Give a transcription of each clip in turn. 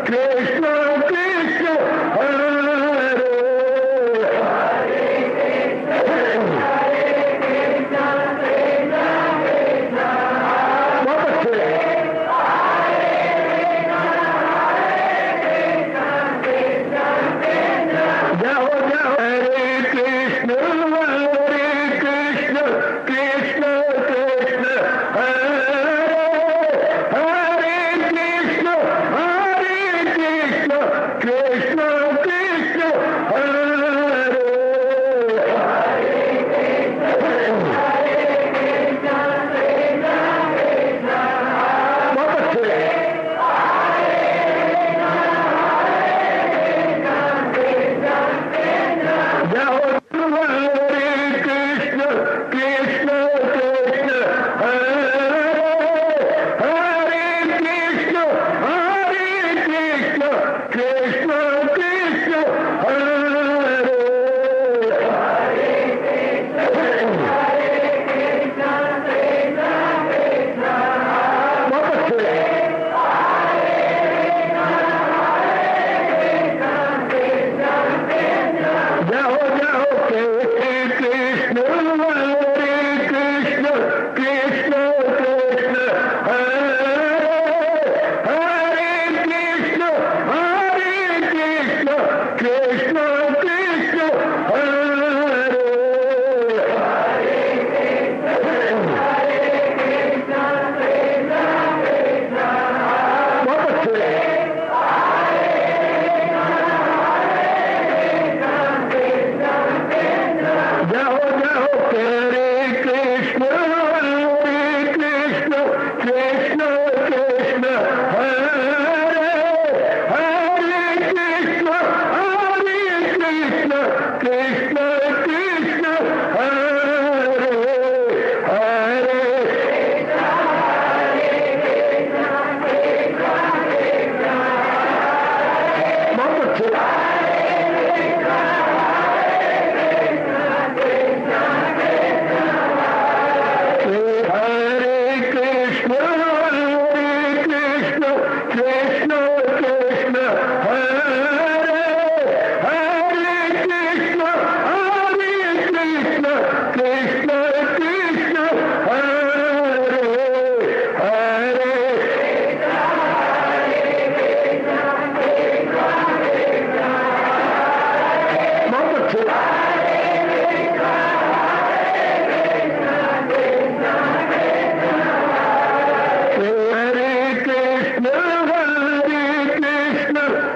कृष्ण कृष्ण हरे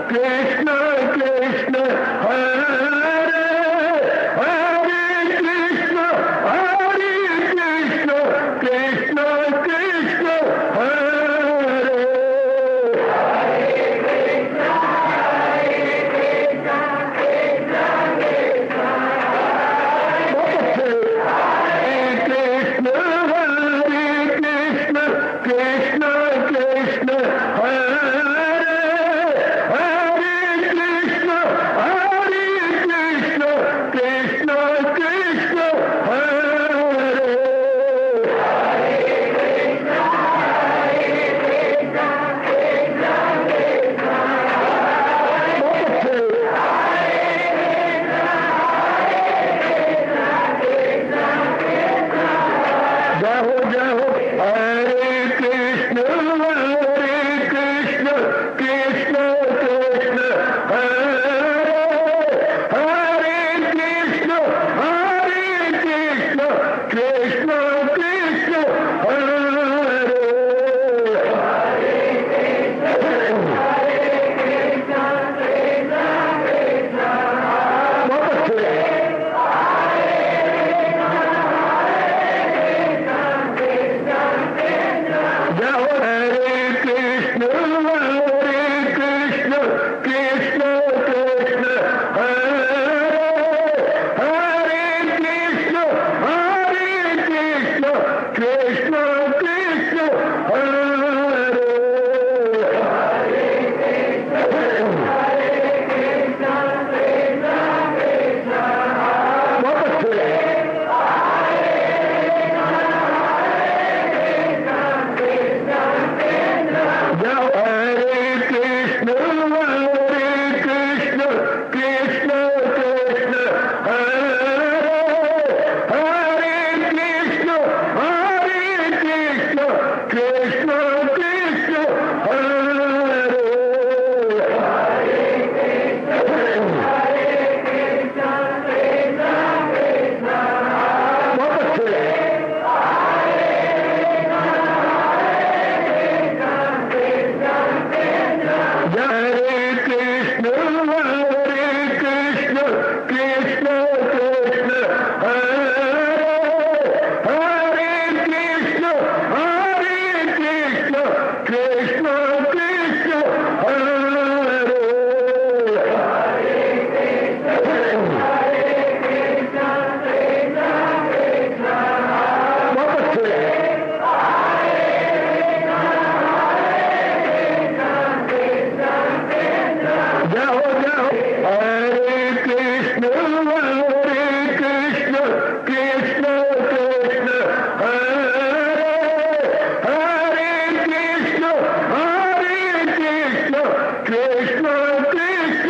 कृष्ण कृष्ण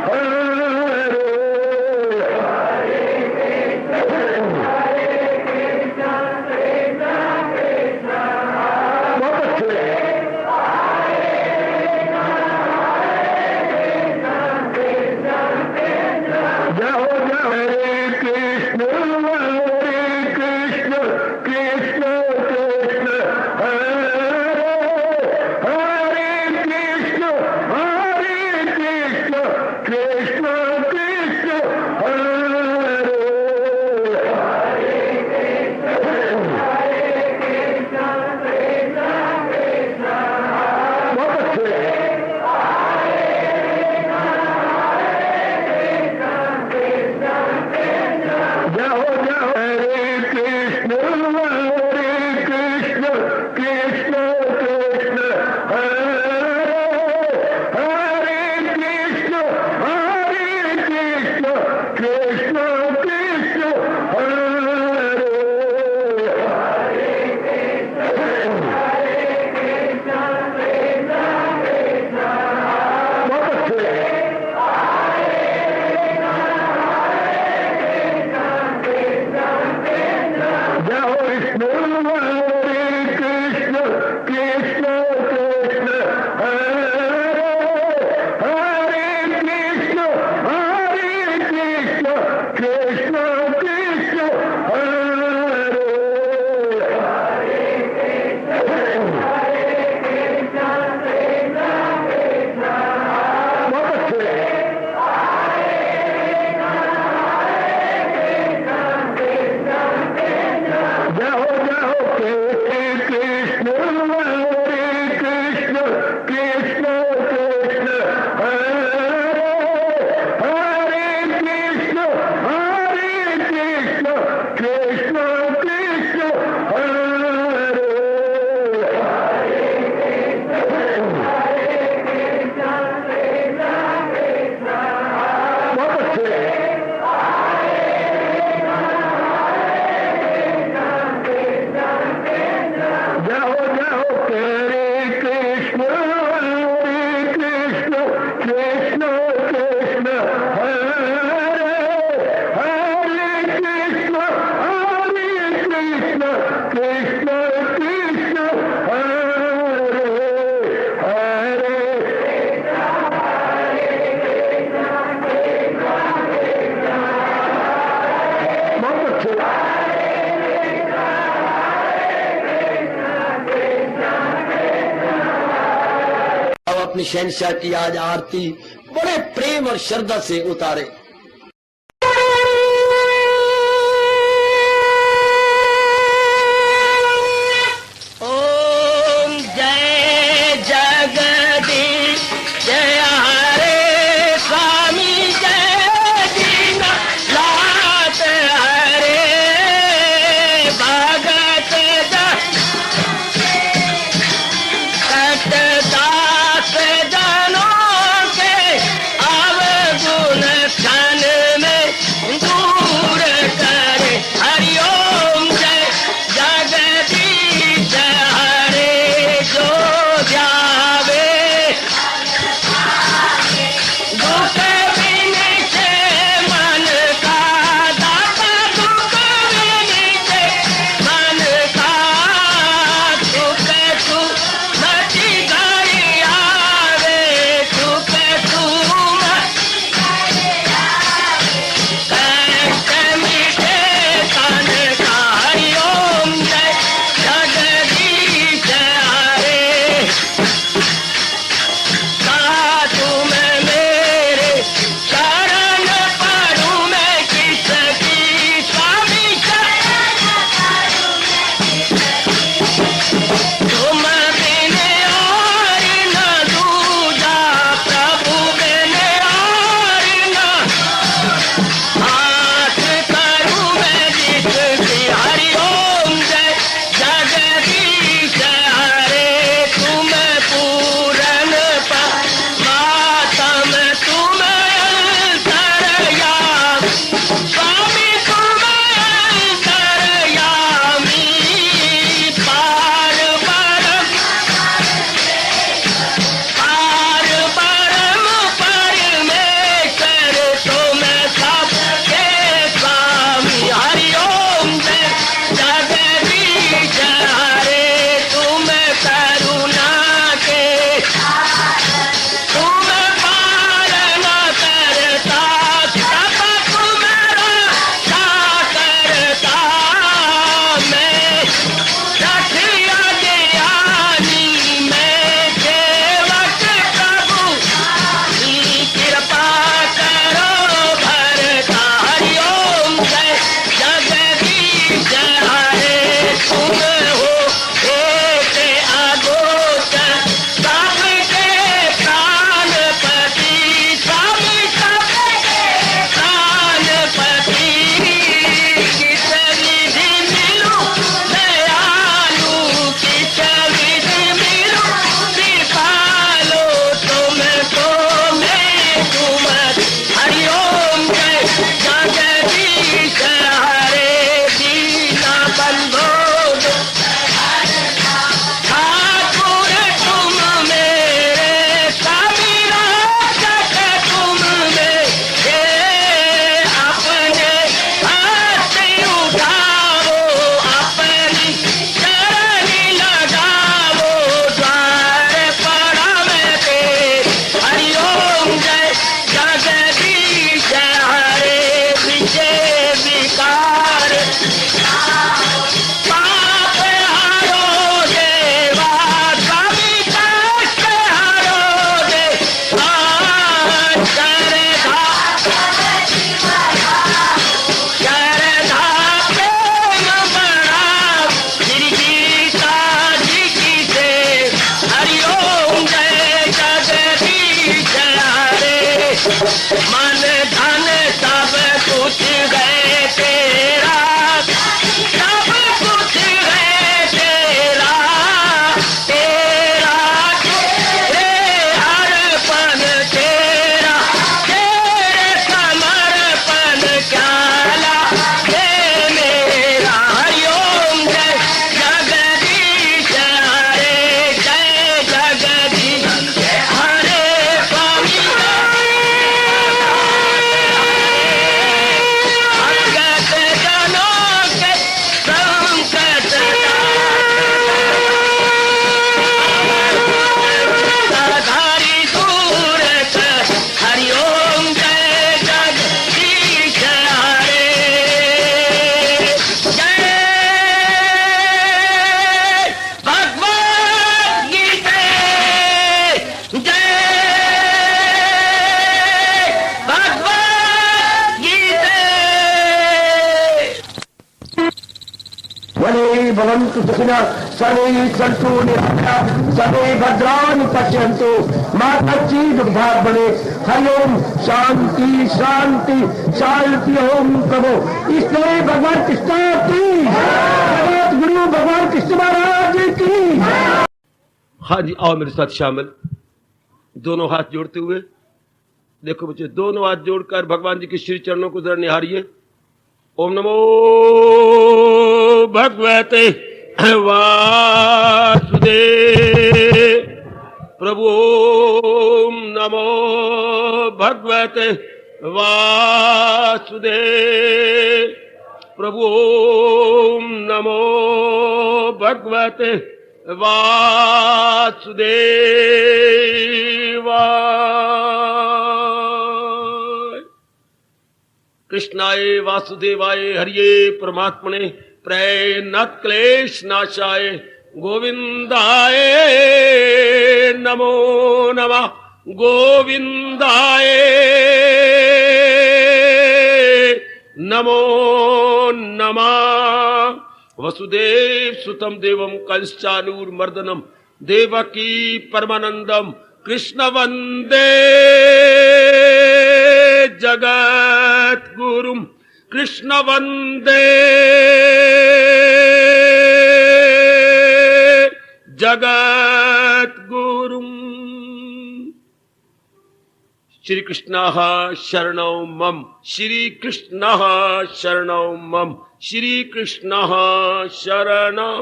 हरे बहुत अच्छे जाओ जाओ हरे कृष्ण कृष्ण कृष्ण कृष्ण हरे हरे कृष्ण कृष्ण कृष्ण हरे बहुत अच्छे जाओ जाओ हरे कृष्ण कृष्ण कृष्ण कृष्ण हरे हरे कृष्ण कृष्ण कृष्ण हरे बहुत अच्छे जाओ विष्णु हरे कृष्ण कृष्ण कृष्ण हरे हरे कृष्ण कृष्ण कृष्ण हरे बहुत अच्छे जाओ जाओ कृष्ण हरे कृष्ण कृष्ण कृष्ण हरे हरे कृष्ण कृष्ण कृष्ण हरे बहुत अच्छे जाओ जाओ हरे कृष्ण कृष्ण कृष्ण हरे हरे कृष्ण कृष्ण हरे हरे बहुत अच्छे अब अपनी शहनशाह की आज आरती बड़े प्रेम और श्रद्धा से उतारे। ओम जय जगदीश जय हरे स्वामी जय दीना लात हरे भगत दास जनों के अवगुण भवन्तु सुखिनः सर्वे सन्तु निरामयाः सर्वे भद्राणि पश्यन्तु मा कश्चित् दुर्भाग्यं भवेत्। हरि ओम शांति शांति शांति। ओम प्रभु इसलिए भगवान कृष्ण की जगत गुरु भगवान कृष्ण महाराज की। हाँ जी, आओ मेरे साथ शामिल, दोनों हाथ जोड़ते हुए। देखो बच्चे, दोनों हाथ जोड़कर भगवान जी के श्री चरणों को जरा निहारिए। ओम नमो भगवते वासुदेव प्रभु। ओम नमो भगवते वासुदेव प्रभु। ओम नमो भगवते वासुदेवाय। कृष्णाय वासुदेवाय हरिये परमात्मने प्रेरणात् क्लेश नाशाय गोविंदाय नमो नमः। गोविंदाय नमो नमः। वसुदेव सुतम देवम कंसचानूरमर्दनम देवकी परमानंदम कृष्ण वंदे जगत गुरुम। कृष्ण वंदे जगत गुरुम। श्री कृष्ण शरणौ मम। श्री कृष्ण शरणौ मम। श्री कृष्ण शरणौ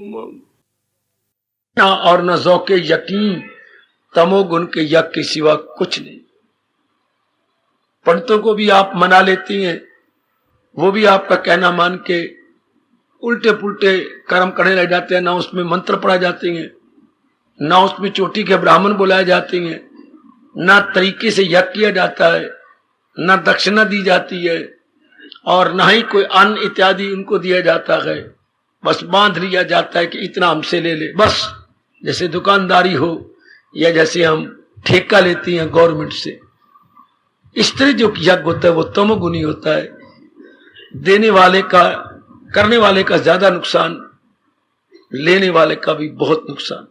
मम। और न ज़ौक़े यकीन तमोगुण के यज्ञ के सिवा कुछ नहीं। पंडितों को भी आप मना लेती हैं, वो भी आपका कहना मान के उल्टे पुल्टे कर्म करने लग जाते हैं। ना उसमें मंत्र पढ़ा जाते हैं, ना उसमें चोटी के ब्राह्मण बुलाए जाते हैं, ना तरीके से यज्ञ किया जाता है, ना दक्षिणा दी जाती है, और ना ही कोई अन्न इत्यादि उनको दिया जाता है। बस बांध लिया जाता है कि इतना हमसे ले ले, बस जैसे दुकानदारी हो या जैसे हम ठेका लेती हैं गवर्नमेंट से। इस तरह जो यज्ञ होता है वो तमोगुणी होता है। देने वाले का, करने वाले का ज्यादा नुकसान, लेने वाले का भी बहुत नुकसान।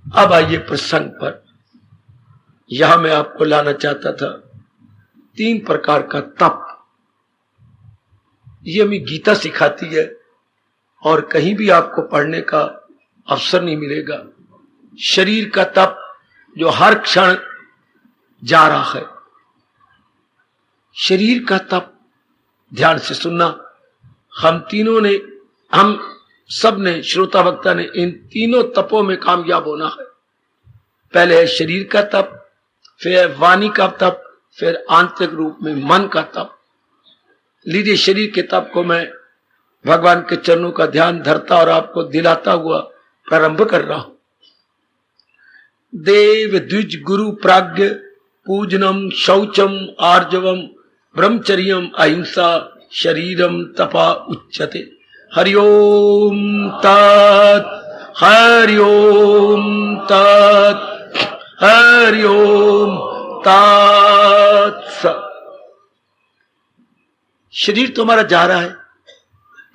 अब आइए प्रसंग पर। यहां मैं आपको लाना चाहता था 3 प्रकार का तप। ये हमें गीता सिखाती है और कहीं भी आपको पढ़ने का अवसर नहीं मिलेगा। शरीर का तप जो हर क्षण जा रहा है, शरीर का तप। ध्यान से सुनना, हम सब ने, श्रोता वक्ता ने इन तीनों तपों में कामयाब होना है। पहले है शरीर का तप, फिर वाणी का तप, फिर आंतरिक रूप में मन का तप। लीजिए, शरीर के तप को मैं भगवान के चरणों का ध्यान धरता और आपको दिलाता हुआ प्रारंभ कर रहा हूं। देव द्विज गुरु प्राज्ञ पूजनम शौचम आर्जवम ब्रह्मचर्यम अहिंसा शरीरम तपा उच्यते। हरिओम तत्। हरिओम तत्। हरिओम तत्। शरीर तुम्हारा जा रहा है,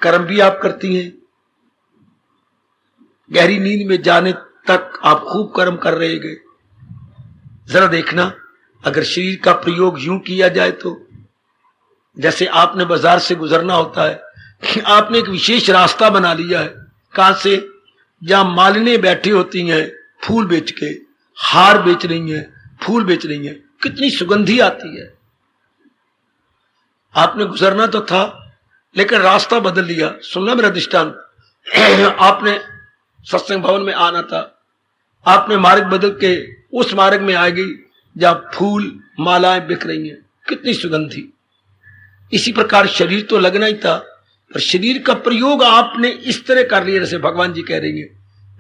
कर्म भी आप करती हैं। गहरी नींद में जाने तक आप खूब कर्म कर रहे गए। जरा देखना, अगर शरीर का प्रयोग यूं किया जाए तो, जैसे आपने बाजार से गुजरना होता है, आपने एक विशेष रास्ता बना लिया है। कहां से? जहां मालिनी बैठी होती हैं, फूल बेच के, हार बेच रही हैं, फूल बेच रही हैं, कितनी सुगंधी आती है। आपने गुजरना तो था, लेकिन रास्ता बदल लिया। सुनना मेरा दृष्टांत। आपने सत्संग भवन में आना था, आपने मार्ग बदल के उस मार्ग में आ गई जहां फूल मालाएं बिक रही हैं, कितनी सुगंधी। इसी प्रकार शरीर तो लगना ही था, पर शरीर का प्रयोग आपने इस तरह कर लिया जैसे भगवान जी कह रही हैं।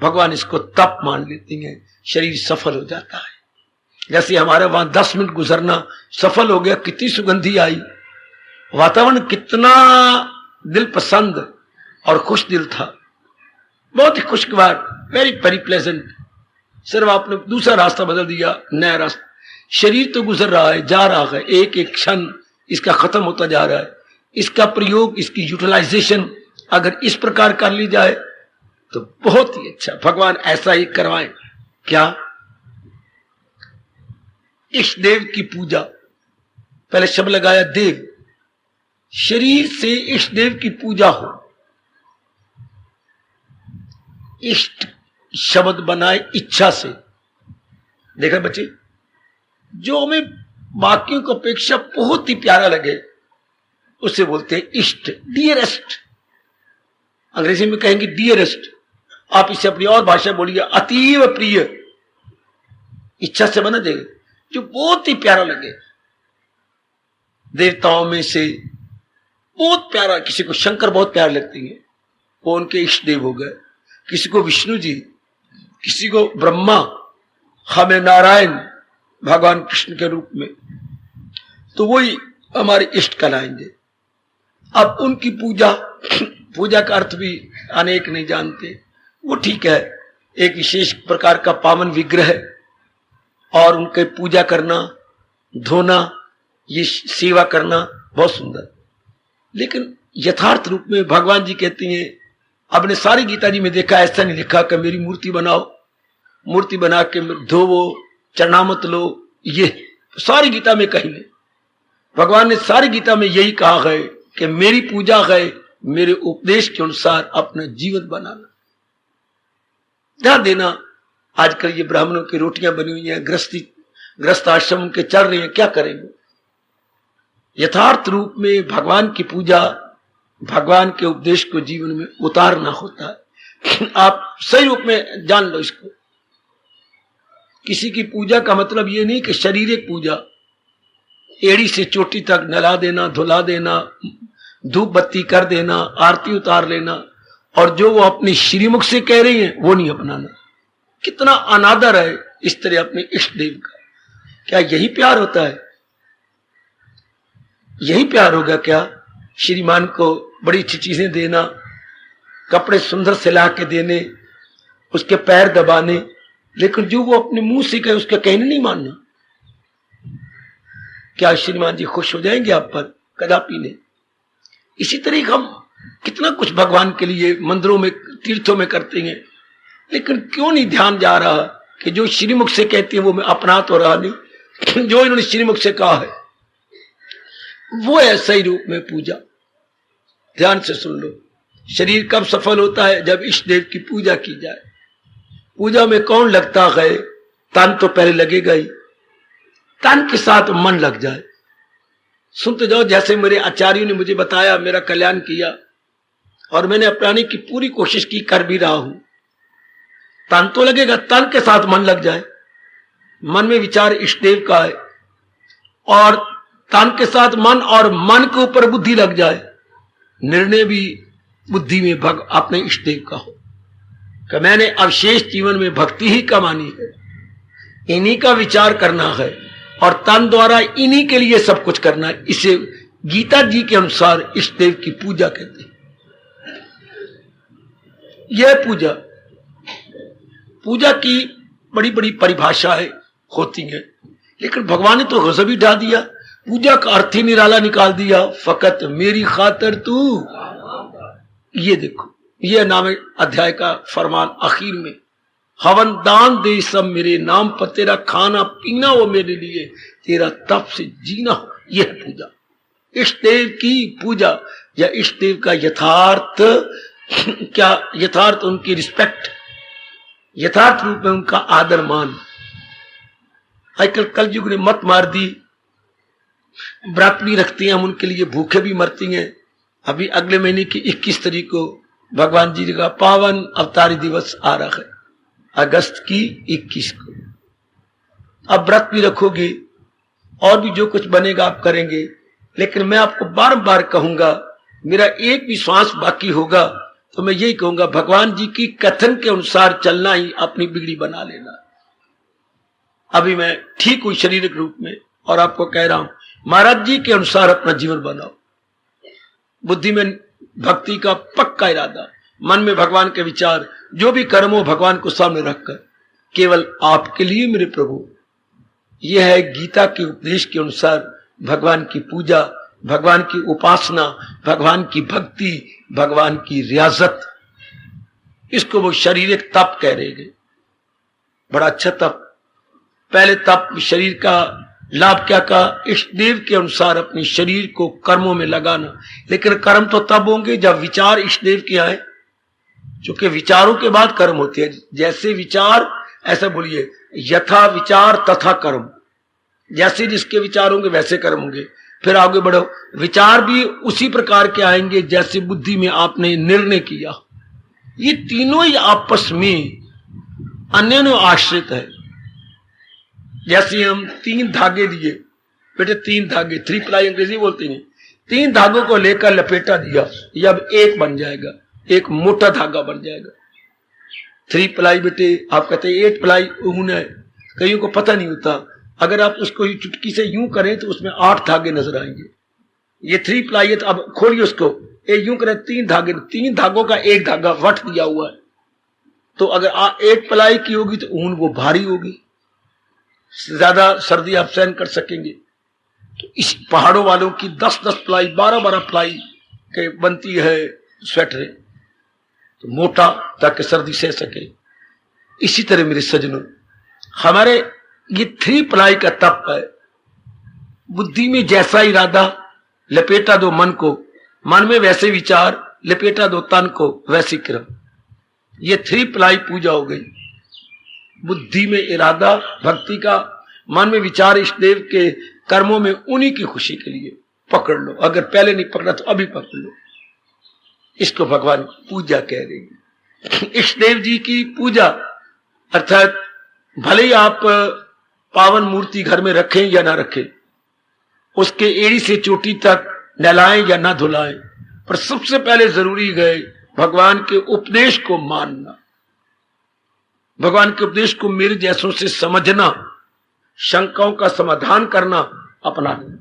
भगवान इसको तप मान लेती हैं, शरीर सफल हो जाता है। जैसे हमारे वहां 10 मिनट गुजरना सफल हो गया, कितनी सुगंधी आई, वातावरण कितना दिल पसंद और खुश दिल था, बहुत ही खुशगवार, वेरी वेरी प्लेजेंट। सिर्फ आपने दूसरा रास्ता बदल दिया, नया रास्ता। शरीर तो गुजर रहा है, जा रहा है, एक एक क्षण इसका खत्म होता जा रहा है। इसका प्रयोग, इसकी यूटिलाइजेशन अगर इस प्रकार कर ली जाए तो बहुत ही अच्छा, भगवान ऐसा ही करवाएं। क्या? इष्ट देव की पूजा, पहले शब्द लगाया देव, शरीर से इष्ट देव की पूजा हो। इष्ट शब्द बनाए इच्छा से। देखा बच्चे, जो हमें बाकियों की अपेक्षा बहुत ही प्यारा लगे उसे बोलते हैं इष्ट, डियरेस्ट। अंग्रेजी में कहेंगे डियरेस्ट, आप इसे अपनी और भाषा बोलिए अतीव प्रिय। इच्छा से बना जाएगा जो बहुत ही प्यारा लगे। देवताओं में से बहुत प्यारा, किसी को शंकर बहुत प्यार लगती है, वो उनके इष्ट देव हो गए। किसी को विष्णु जी, किसी को ब्रह्मा, हमें नारायण भगवान कृष्ण के रूप में, तो वही हमारे इष्ट कहलाएंगे। अब उनकी पूजा, पूजा का अर्थ भी अनेक नहीं जानते, वो ठीक है, एक विशेष प्रकार का पावन विग्रह और उनके पूजा करना, धोना, ये सेवा करना बहुत सुंदर। लेकिन यथार्थ रूप में भगवान जी कहती हैं, आपने सारी गीता जी में देखा, ऐसा नहीं लिखा कि मेरी मूर्ति बनाओ, मूर्ति बना के धोवो, चरणामत लो, ये सारी गीता में कहीं नहीं। भगवान ने सारी गीता में यही कहा है कि मेरी पूजा है मेरे उपदेश के अनुसार अपना जीवन बनाना। ध्यान देना, आजकल ये ब्राह्मणों की रोटियां बनी हुई हैं, ग्रस्त आश्रम के चल रहे हैं, क्या करेंगे? यथार्थ रूप में भगवान की पूजा, भगवान के उपदेश को जीवन में उतारना होता है। आप सही रूप में जान लो इसको। किसी की पूजा का मतलब ये नहीं कि शारीरिक पूजा, एड़ी से चोटी तक नला देना, धुला देना, धूप बत्ती कर देना, आरती उतार लेना, और जो वो अपनी श्रीमुख से कह रही हैं वो नहीं अपनाना। कितना अनादर है इस तरह अपने इष्ट देव का। क्या यही प्यार होता है? यही प्यार होगा क्या? श्रीमान को बड़ी अच्छी चीजें देना, कपड़े सुंदर से ला के देने, उसके पैर दबाने, लेकिन जो वो अपने मुंह से कहे उसका कहने नहीं मानना। क्या श्रीमान जी खुश हो जाएंगे आप पर? कदापि नहीं। इसी तरह हम कितना कुछ भगवान के लिए मंदिरों में, तीर्थों में करते हैं, लेकिन क्यों नहीं ध्यान जा रहा कि जो श्रीमुख से कहती है वो मैं अपना तो रहा नहीं, जो इन्होंने श्रीमुख से कहा है वो है सही रूप में पूजा। ध्यान से सुन लो, शरीर कब सफल होता है? जब इष्ट देव की पूजा की जाए। पूजा में कौन लगता है? तन तो पहले लगेगा ही, तन के साथ मन लग जाए। सुनते जाओ, जैसे मेरे आचार्यों ने मुझे बताया, मेरा कल्याण किया और मैंने अपनाने की पूरी कोशिश की, कर भी रहा हूं। तन तो लगेगा, तन के साथ मन लग जाए। मन में विचार इष्ट देव का है और तन के साथ मन, और मन के ऊपर बुद्धि लग जाए। निर्णय भी बुद्धि में अपने इष्ट देव का हो कि मैंने अवशेष जीवन में भक्ति ही कमानी है, इन्हीं का विचार करना है और तन द्वारा इन्हीं के लिए सब कुछ करना है। इसे गीता जी के अनुसार इष्ट देव की पूजा कहते हैं। यह पूजा की बड़ी बड़ी परिभाषाएं होती हैं, लेकिन भगवान ने तो गजब ही डाल दिया, पूजा का अर्थ ही निराला निकाल दिया। फकत मेरी खातर तू, ये देखो, ये नाम अध्याय का फरमान आखिर में, हवन दान दे सब मेरे नाम पर, तेरा खाना पीना वो मेरे लिए, तेरा तप से जीना हो, यह पूजा। इष्ट देव की पूजा या इष्ट देव का यथार्थ क्या? यथार्थ उनकी रिस्पेक्ट, यथार्थ रूप में उनका आदर मान। आजकल कलयुग ने मत मार दी, व्रत भी रखती हैं हम उनके लिए, भूखे भी मरती हैं। अभी अगले महीने की 21 तारीख को भगवान जी का पावन अवतारी दिवस आ रहा है, अगस्त की 21 को। अब व्रत भी रखोगे और भी जो कुछ बनेगा आप करेंगे, लेकिन मैं आपको बार बार कहूंगा, मेरा एक भी श्वास बाकी होगा तो मैं यही कहूंगा, भगवान जी की कथन के अनुसार चलना ही अपनी बिगड़ी बना लेना। अभी मैं ठीक हूं शारीरिक रूप में और आपको कह रहा हूं, महाराज जी के अनुसार अपना जीवन बनाओ। बुद्धि में भक्ति का पक्का इरादा, मन में भगवान के विचार, जो भी कर्म हो भगवान को सामने रखकर केवल आपके लिए मेरे प्रभु। यह है गीता के उपदेश के अनुसार भगवान की पूजा, भगवान की उपासना, भगवान की भक्ति, भगवान की रियाजत, इसको वो शारीरिक तप कह रहे हैं। बड़ा अच्छा तप। पहले तप शरीर का लाभ क्या कहा? इष्ट देव के अनुसार अपने शरीर को कर्मों में लगाना। लेकिन कर्म तो तब होंगे जब विचार इष्ट देव के आए, क्योंकि विचारों के बाद कर्म होते हैं। जैसे विचार, ऐसा बोलिए, यथा विचार तथा कर्म। जैसे जिसके विचार होंगे वैसे कर्म होंगे। फिर आगे बढ़ो, विचार भी उसी प्रकार के आएंगे जैसे बुद्धि में आपने निर्णय किया। ये तीनों ही आपस में अन्योन्य आश्रित है। जैसे हम 3 धागे लिए, बेटे 3 धागे, 3 प्लाई अंग्रेजी बोलते हैं, 3 धागों को लेकर लपेटा दिया, ये अब एक बन जाएगा, एक मोटा धागा बन जाएगा। 3 प्लाई बेटे, आप कहते हैं 8 प्लाई ऊन है, कईयों को पता नहीं होता। अगर आप उसको चुटकी से यूं करें तो उसमें 8 धागे नजर आएंगे। ये 3 प्लाई है, तो अब खोलिए उसको, ये यूं करें 3 धागे, 3 धागों का एक धागा वट दिया हुआ है। तो अगर 8 प्लाई की होगी तो ऊन वो भारी होगी, ज्यादा सर्दी आप सहन कर सकेंगे। तो इस पहाड़ों वालों की 10-10 प्लाई, 12-12 प्लाई के बनती है स्वेटर, तो मोटा, ताकि सर्दी सह सके। इसी तरह मेरे सजनों, हमारे ये 3 प्लाई का तप है। बुद्धि में जैसा इरादा, लपेटा दो मन को, मन में वैसे विचार, लपेटा दो तन को, वैसी क्रम। ये 3 प्लाई पूजा हो गई। बुद्धि में इरादा भक्ति का, मन में विचार इष्ट देव के, कर्मों में उन्हीं की खुशी के लिए पकड़ लो। अगर पहले नहीं पकड़ा तो अभी पकड़ लो। इसको भगवान पूजा कह रहे हैं। इष्ट देव जी की पूजा अर्थात भले ही आप पावन मूर्ति घर में रखें या ना रखें, उसके एड़ी से चोटी तक नहलाएं या ना धुलाएं, पर सबसे पहले जरूरी है भगवान के उपदेश को मानना, भगवान के उपदेश को मेरे जैसों से समझना, शंकाओं का समाधान करना, अपनाना।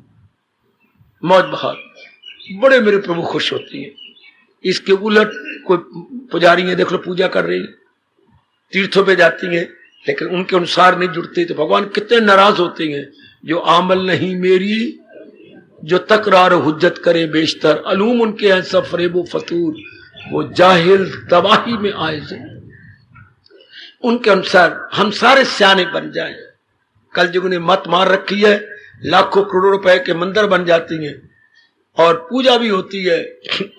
मौज बहार बड़े मेरे प्रभु खुश होती है। इसके उलट कोई पुजारी है, देख लो पूजा कर रही, तीर्थों पे जाती हैं, लेकिन उनके अनुसार नहीं जुड़ते, तो भगवान कितने नाराज होते हैं। जो आमल नहीं मेरी, जो तकरार हुज्जत करे बेशतर, अलूम उनके हैं सब फरेबो फतूर, वो जाहिल तबाही में आए से। उनके अनुसार हम सारे सियाने बन जाएं। कल युग ने मत मार रखी है, लाखों करोड़ों रुपए के मंदिर बन जाती हैं और पूजा भी होती है,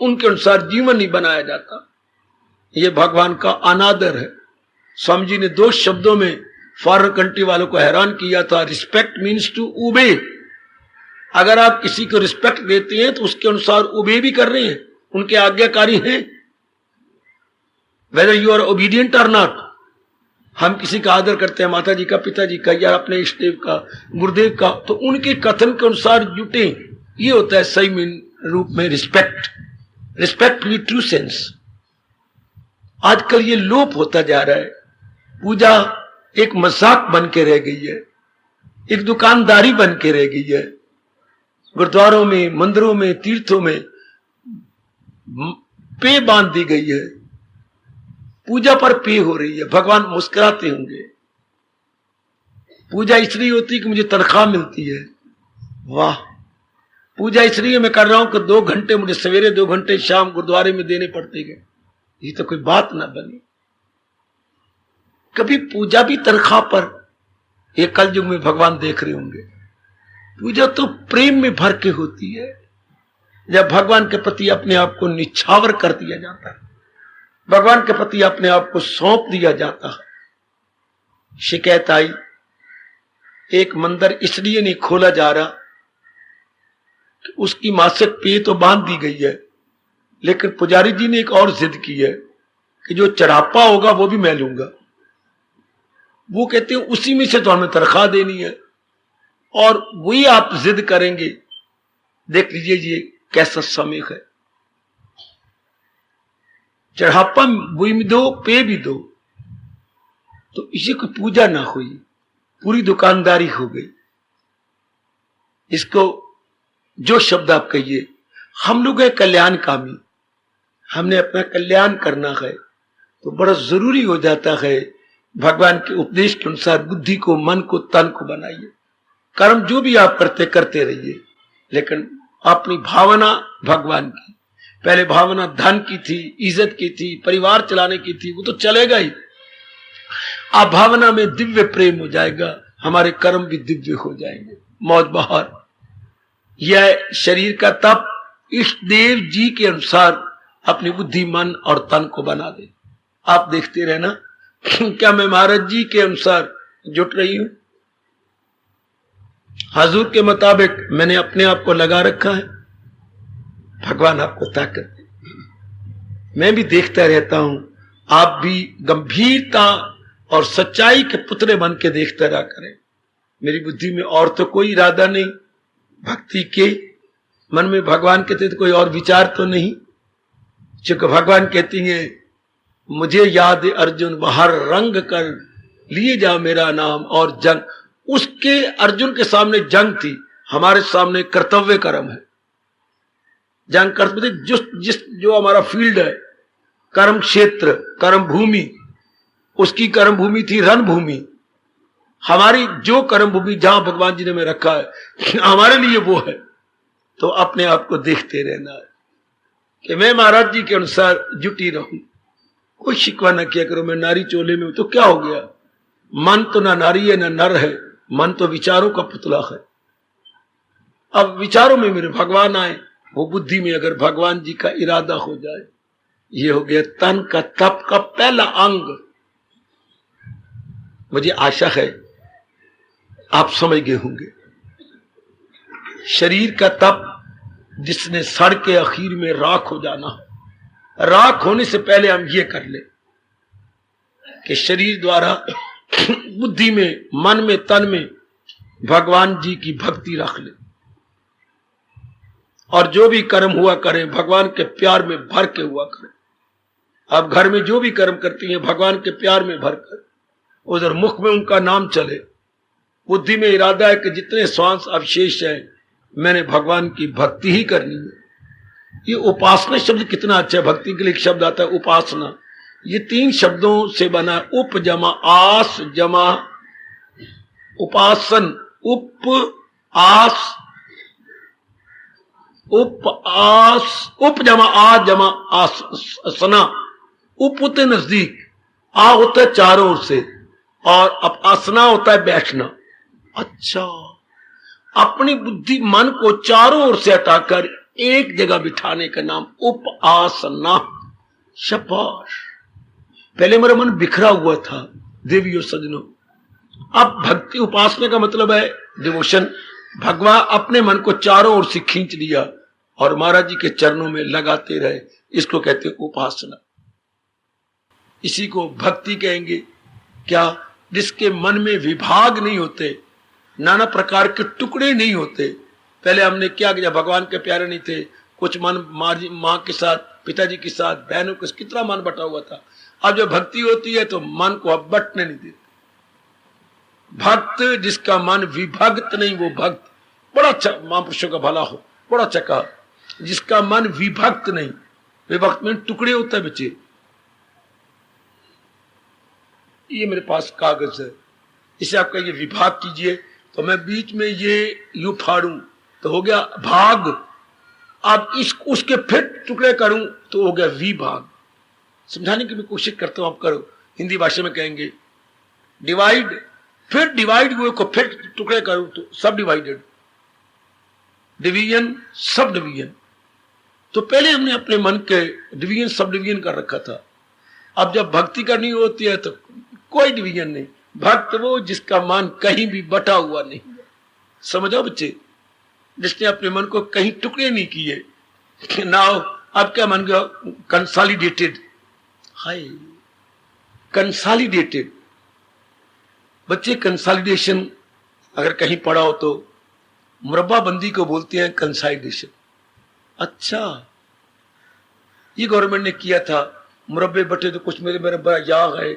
उनके अनुसार जीवन नहीं बनाया जाता। ये भगवान का अनादर है। स्वामी जी ने 2 शब्दों में फॉरेन कंट्री वालों को हैरान किया था। Respect means to obey. अगर आप किसी को रिस्पेक्ट देते हैं तो उसके अनुसार ओबे भी कर रहे हैं, उनके आज्ञाकारी हैं, वेदर यू आर ओबीडियंट और नॉट। हम किसी का आदर करते हैं, माता जी का, पिताजी का, या अपने इष्ट देव का, गुरुदेव का, तो उनके कथन के अनुसार जुटे। ये होता है सही में रूप में respect, respect in true sense. आजकल ये लोप होता जा रहा है। पूजा एक मजाक बन के रह गई है, एक दुकानदारी बन के रह गई है। गुरुद्वारों में, मंदिरों में, तीर्थों में पे बांध दी गई है, पूजा पर पे हो रही है। भगवान मुस्कुराते होंगे। पूजा इसलिए होती है कि मुझे तनख्वाह मिलती है, वाह। पूजा इसलिए मैं कर रहा हूं कि 2 घंटे मुझे सवेरे, 2 घंटे शाम गुरुद्वारे में देने पड़ते हैं। ये तो कोई बात ना बनी। कभी पूजा भी तनख्वाह पर, ये कल युग में भगवान देख रहे होंगे। पूजा तो प्रेम में भर के होती है, जब भगवान के प्रति अपने आप को निछावर कर दिया जाता है, भगवान के प्रति अपने आप को सौंप दिया जाता है। शिकायत आई, एक मंदिर इसलिए नहीं खोला जा रहा कि उसकी मासिक पे तो बांध दी गई है, लेकिन पुजारी जी ने एक और जिद की है कि जो चढ़ापा होगा वो भी मैं लूंगा। वो कहते हैं उसी में से तो हमें तनख्वाह देनी है, और वही आप जिद करेंगे। देख लीजिए ये कैसा समय है। चढ़ापा वही भी दो, पे भी दो, तो इसी को पूजा ना हुई, पूरी दुकानदारी हो गई। इसको जो शब्द आप कहिए, हम लोग है कल्याणकामी, हमने अपना कल्याण करना है, तो बड़ा जरूरी हो जाता है भगवान के उपदेश के अनुसार बुद्धि को, मन को, तन को बनाइए। कर्म जो भी आप करते रहिए, लेकिन अपनी भावना भगवान की। पहले भावना धन की थी, इज्जत की थी, परिवार चलाने की थी, वो तो चलेगा ही। अब भावना में दिव्य प्रेम हो जाएगा, हमारे कर्म भी दिव्य हो जाएंगे। मौज बहार यह शरीर का तप इष्ट देव जी के अनुसार अपनी बुद्धि, मन और तन को बना दे। आप देखते रहना क्या मैं महाराज जी के अनुसार जुट रही हूं? हजूर के मुताबिक मैंने अपने आप को लगा रखा है। भगवान आपको ताकत दे। मैं भी देखता रहता हूं, आप भी गंभीरता और सच्चाई के पुतले बन के देखते रहा करें। मेरी बुद्धि में और तो कोई इरादा नहीं, भक्ति के मन में भगवान कहते तो कोई और विचार तो नहीं। क्योंकि भगवान कहती हैं मुझे याद अर्जुन बाहर रंग कर लिए जा मेरा नाम और जंग। उसके अर्जुन के सामने जंग थी, हमारे सामने कर्तव्य कर्म है। जंग कर्तव्य जो हमारा फील्ड है, कर्म क्षेत्र, कर्म भूमि, उसकी कर्म भूमि थी रणभूमि। हमारी जो कर्म भूमि जहां भगवान जी ने में रखा है हमारे लिए वो है। तो अपने आप को देखते रहना है कि मैं महाराज जी के अनुसार जुटी रहूं। कोई शिकवा न किया करो मैं नारी चोले में, तो क्या हो गया? मन तो ना नारी है ना नर है, मन तो विचारों का पुतला है। अब विचारों में मेरे भगवान आए, वो बुद्धि में अगर भगवान जी का इरादा हो जाए, ये हो गया तन का तप का पहला अंग। मुझे आशा है आप समझ गए होंगे। शरीर का तप जिसने सड़ के आखिर में राख हो जाना, राख होने से पहले हम ये कर ले कि शरीर द्वारा बुद्धि में, मन में, तन में भगवान जी की भक्ति रख ले और जो भी कर्म हुआ करें भगवान के प्यार में भर के हुआ करें। आप घर में जो भी कर्म करती हैं भगवान के प्यार में भरकर, उधर मुख में उनका नाम चले, बुद्धि में इरादा है कि जितने श्वास अवशेष है मैंने भगवान की भक्ति ही करनी है। ये उपासना शब्द कितना अच्छा है। भक्ति के लिए एक शब्द आता है उपासना। ये 3 शब्दों से बना है, उप जमा आस जमा उपासन। उप आस, उप जमा आ जमा आसना। उप होते नजदीक, आ होता है चारों ओर से, और आसना होता है बैठना। अच्छा, अपनी बुद्धि मन को चारों ओर से हटाकर एक जगह बिठाने का नाम उपासना। शाबाश। पहले मेरा मन बिखरा हुआ था देवियों सजनों, अब भक्ति उपासना का मतलब है डिवोशन। भगवान अपने मन को चारों ओर से खींच लिया और महाराज जी के चरणों में लगाते रहे, इसको कहते हैं उपासना। इसी को भक्ति कहेंगे। क्या? जिसके मन में विभाग नहीं होते, नाना प्रकार के टुकड़े नहीं होते। पहले हमने क्या किया, भगवान के प्यारे नहीं थे, कुछ मन माँ के साथ, पिताजी के साथ, बहनों के साथ कितना मन बटा हुआ था। अब जब भक्ति होती है तो मन को अब बटने नहीं देते। भक्त जिसका मन विभक्त नहीं, वो भक्त। बड़ा अच्छा, महापुरुषों का भला हो, बड़ा अच्छा कहा। जिसका मन विभक्त नहीं, विभक्त में टुकड़े होता है बच्चे। ये मेरे पास कागज है, इसे आपका ये विभाग कीजिए, तो मैं बीच में ये यू फाड़ूं तो हो गया भाग। अब उसके फिर टुकड़े करूं तो हो गया विभाग। समझाने की मैं कोशिश करता हूं, आप करो। हिंदी भाषा में कहेंगे डिवाइड, फिर डिवाइड हुए को फिर टुकड़े करूं तो सब डिवाइडेड। Division, sub division. तो पहले हमने अपने मन के डिवीजन सब डिवीजन कर रखा था। अब जब भक्ति करनी होती है तो कोई डिवीजन नहीं। भक्त वो जिसका मन कहीं भी बटा हुआ नहीं। समझो बच्चे, जिसने अपने मन को कहीं टुकड़े नहीं किए। नाउ अब क्या मन गया? कंसोलिडेटेड। हाय, कंसोलिडेटेड। बच्चे कंसोलिडेशन अगर कहीं पढ़ा हो तो मुरब्बा बंदी को बोलते हैं कंसोलिडेशन। अच्छा, ये गवर्नमेंट ने किया था, मुरब्बे बटे तो कुछ मेरे बड़ा याग है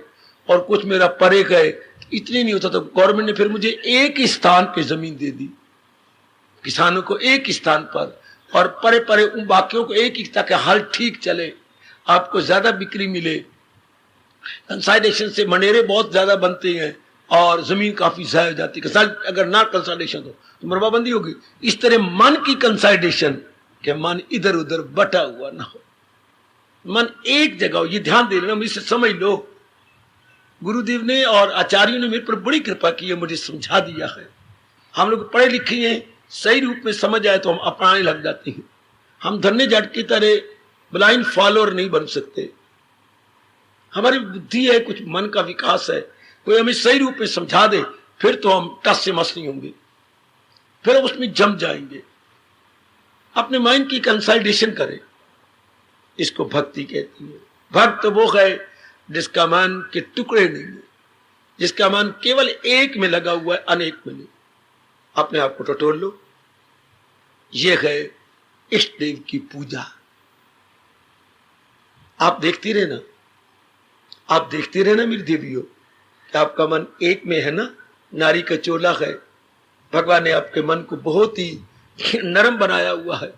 और कुछ मेरा परे गए, इतने नहीं होता। तो गवर्नमेंट ने फिर मुझे एक ही स्थान पे जमीन दे दी, किसानों को एक ही स्थान पर, और परे परे उन बाकियों को एक ही, ताकि हाल ठीक चले, आपको ज्यादा बिक्री मिले। कंसोलिडेशन से मनेरे बहुत ज्यादा बनते हैं और जमीन काफी ज़ाया हो जाती है। अगर ना कंसल्टेशन हो तो मरबाबंदी होगी। इस तरह मन की कंसल्टेशन के मन इधर उधर बटा हुआ ना हो, मन एक जगह हो। ये ध्यान दे लेना, मुझसे समझ लो। गुरुदेव ने और आचार्यों ने मेरे पर बड़ी कृपा की है, मुझे समझा दिया है। हम लोग पढ़े लिखे हैं, सही रूप में समझ आए तो हम अपनाने लग जाते हैं। हम धन्य जाट की तरह ब्लाइंड फॉलोअर नहीं बन सकते। हमारी बुद्धि है, कुछ मन का विकास है। कोई हमें सही रूप में समझा दे, फिर तो हम टस से मस नहीं होंगे, फिर हम उसमें जम जाएंगे। अपने माइंड की कंसल्टेशन करें, इसको भक्ति कहती है। भक्त वो है जिसका मन के टुकड़े नहीं है, जिसका मन केवल एक में लगा हुआ है, अनेक में नहीं। अपने आप को टटोल लो। ये है इष्ट देव की पूजा। आप देखती रहना, आप देखते रहना मेरी देवियों कि आपका मन एक में है ना। नारी का चोला है, भगवान ने आपके मन को बहुत ही नरम बनाया हुआ है,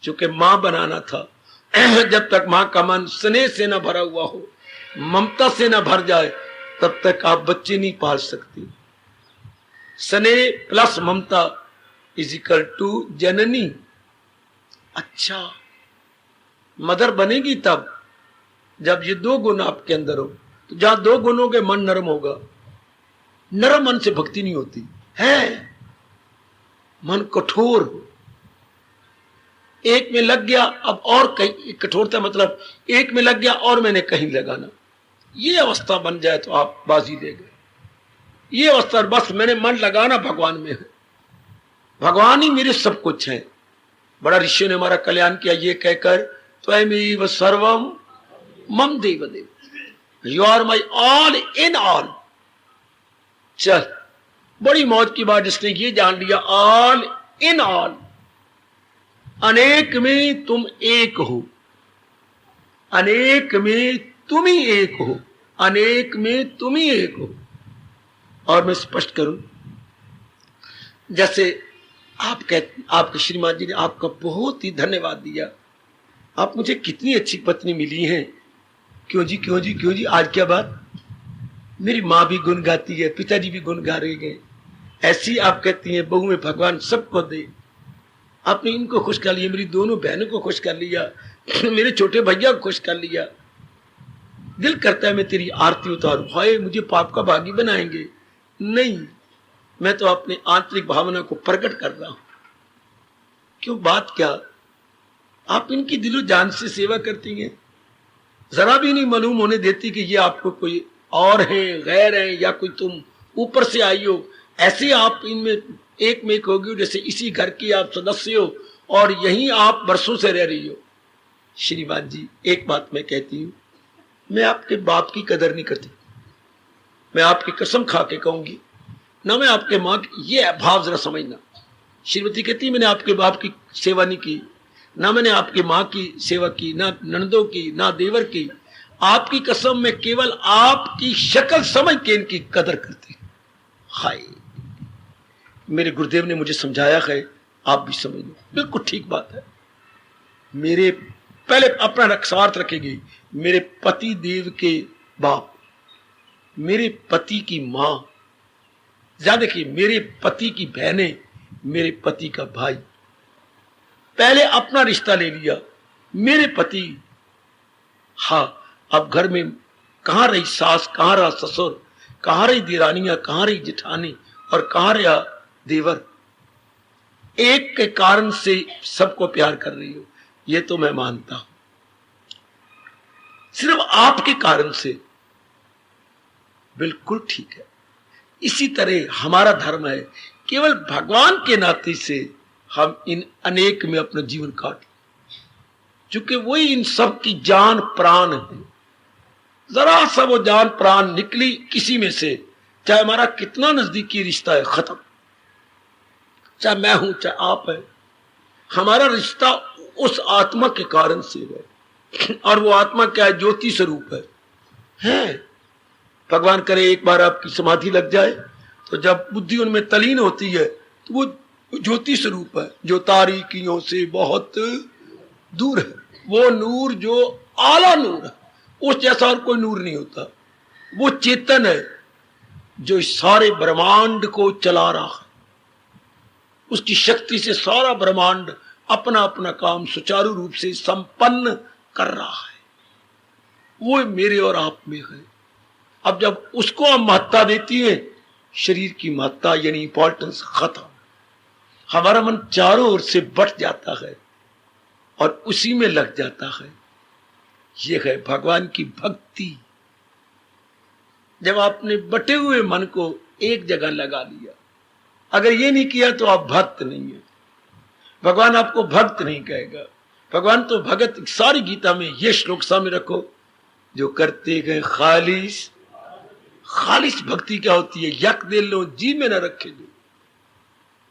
चूंकि मां बनाना था। जब तक मां का मन स्नेह से ना भरा हुआ हो, ममता से ना भर जाए, तब तक आप बच्चे नहीं पाल सकती। स्नेह प्लस ममता इज इक्वल टू जननी। अच्छा, मदर बनेगी तब जब ये दो गुण आपके अंदर हो। तो जहां दो गुणों के मन नरम होगा, नरम मन से भक्ति नहीं होती है। मन कठोर हो, एक में लग गया, अब और कहीं कठोरता मतलब एक में लग गया और मैंने कहीं लगाना, ये अवस्था बन जाए तो आप बाजी ले गए। ये अवस्था बस मैंने मन लगाना भगवान में है, भगवान ही मेरे सब कुछ है। बड़ा ऋषि ने हमारा कल्याण किया ये कहकर, त्वमेव सर्वम मम देव देव, you are my all in all. चल, बड़ी मौज की बात जिसने ये जान लिया, ऑल इन ऑल, अनेक में तुम एक हो, अनेक में तुम ही एक हो, अनेक में तुम ही एक हो। और मैं स्पष्ट करूं, जैसे आप कहते, आपके श्रीमान जी ने आपका बहुत ही धन्यवाद दिया। आप मुझे कितनी अच्छी पत्नी मिली है। क्यों जी, क्यों जी, क्यों जी, आज क्या बात? मेरी माँ भी गुण गाती है, पिताजी भी गुण गा रहे हैं। ऐसी आप कहती हैं बहू में भगवान सबको दे। आपने इनको खुश कर लिया, मेरी दोनों बहनों को खुश कर लिया, मेरे छोटे भैया को खुश कर लिया। दिल करता है मैं तेरी आरती उतारूं, हाय मुझे पाप का भागी बनाएंगे। नहीं, मैं तो अपनी आंतरिक भावना को प्रकट कर रहा हूं। क्यों, बात क्या? आप इनकी दिलो जान से सेवा करती हैं, जरा भी नहीं मालूम होने देती कि ये आपको कोई और है, गैर है, या कोई तुम ऊपर से आई हो। ऐसे आप इनमें एक में एक होगी जैसे इसी घर की आप सदस्य हो और यहीं आप बरसों से रह रही हो। श्रीमान जी, एक बात मैं कहती हूं, मैं आपके बाप की कदर नहीं करती। मैं आपकी कसम खा के कहूंगी, ना मैं आपके माँ की, ये भाव जरा समझना। श्रीमती कहती मैंने आपके बाप की सेवा नहीं की, ना मैंने आपकी माँ की सेवा की, ना ननदों की, ना देवर की। आपकी कसम में केवल आपकी शक्ल समझ के इनकी कदर करती। हाय, मेरे गुरुदेव ने मुझे समझाया है, आप भी समझ लो, बिल्कुल ठीक बात है। मेरे पहले अपना स्वार्थ रखेगी, मेरे पति देव के बाप, मेरे पति की मां, ज्यादा देखिए मेरे पति की बहनें, मेरे पति का भाई। पहले अपना रिश्ता ले लिया, मेरे पति। हाँ, अब घर में कहां रही सास, कहां रहा ससुर, कहां रही दिरानियां, कहां रही जेठानी और कहां रहा देवर। एक के कारण से सबको प्यार कर रही हो, ये तो मैं मानता हूं। सिर्फ आपके कारण से, बिल्कुल ठीक है। इसी तरह हमारा धर्म है, केवल भगवान के नाते से हम इन अनेक में अपना जीवन काट, चूंकि वही इन सब की जान प्राण है। जरा सा वो जान प्राण निकली किसी में से, चाहे हमारा कितना नजदीकी रिश्ता है, खत्म। चाहे मैं हूं, चाहे आप है, हमारा रिश्ता उस आत्मा के कारण से है। और वो आत्मा क्या है? ज्योति स्वरूप है। भगवान करे एक बार आपकी समाधि लग जाए, तो जब बुद्धि उनमें तलीन होती है तो वो ज्योति स्वरूप है, जो तारीकियों से बहुत दूर है। वो नूर जो आला नूर है, उस जैसा और कोई नूर नहीं होता। वो चेतन है, जो इस सारे ब्रह्मांड को चला रहा है, उसकी शक्ति से सारा ब्रह्मांड अपना अपना काम सुचारू रूप से संपन्न कर रहा है, वो मेरे और आप में है। अब जब उसको हम महत्ता देती है, शरीर की महत्ता यानी इंपॉर्टेंस खत्म, हमारा मन चारों ओर से बट जाता है और उसी में लग जाता है। ये है भगवान की भक्ति। जब आपने बटे हुए मन को एक जगह लगा लिया, अगर ये नहीं किया तो आप भक्त नहीं है, भगवान आपको भक्त नहीं कहेगा। भगवान तो भगत, सारी गीता में ये श्लोक सामने रखो, जो करते गए खालिस। खालिस भक्ति क्या होती है? यक दे लो जी में न रखे जो।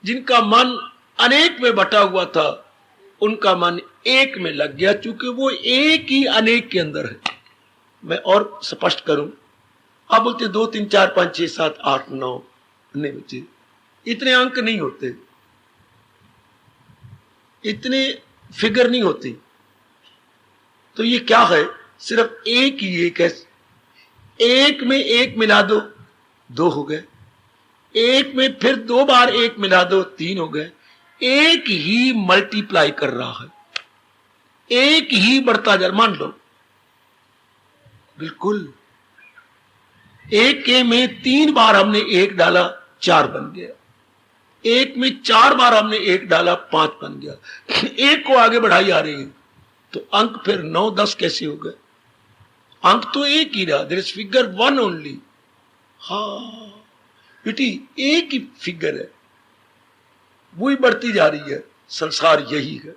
जिनका मन अनेक में बटा हुआ था, उनका मन एक में लग गया, चूंकि वो एक ही अनेक के अंदर है। मैं और स्पष्ट करूं, आप बोलते 2 3 4 5 6 7 8 9 नहीं बच्चे, इतने अंक नहीं होते, इतने फिगर नहीं होती। तो ये क्या है? सिर्फ एक ही एक है। एक में एक मिला दो, 2 हो गए। एक में फिर 2 बार एक मिला दो, 3 हो गए। एक ही मल्टीप्लाई कर रहा है, एक ही बढ़ता जा। मान लो बिल्कुल एक के में 3 बार हमने एक डाला, 4 बन गया। एक में 4 बार हमने एक डाला, 5 बन गया। एक को आगे बढ़ाई आ रही है, तो अंक फिर 9 10 कैसे हो गए? अंक तो एक ही रहा, देयर इज फिगर 1 ओनली। हाँ बेटी, एक ही फिगर है, वो ही बढ़ती जा रही है। संसार यही है।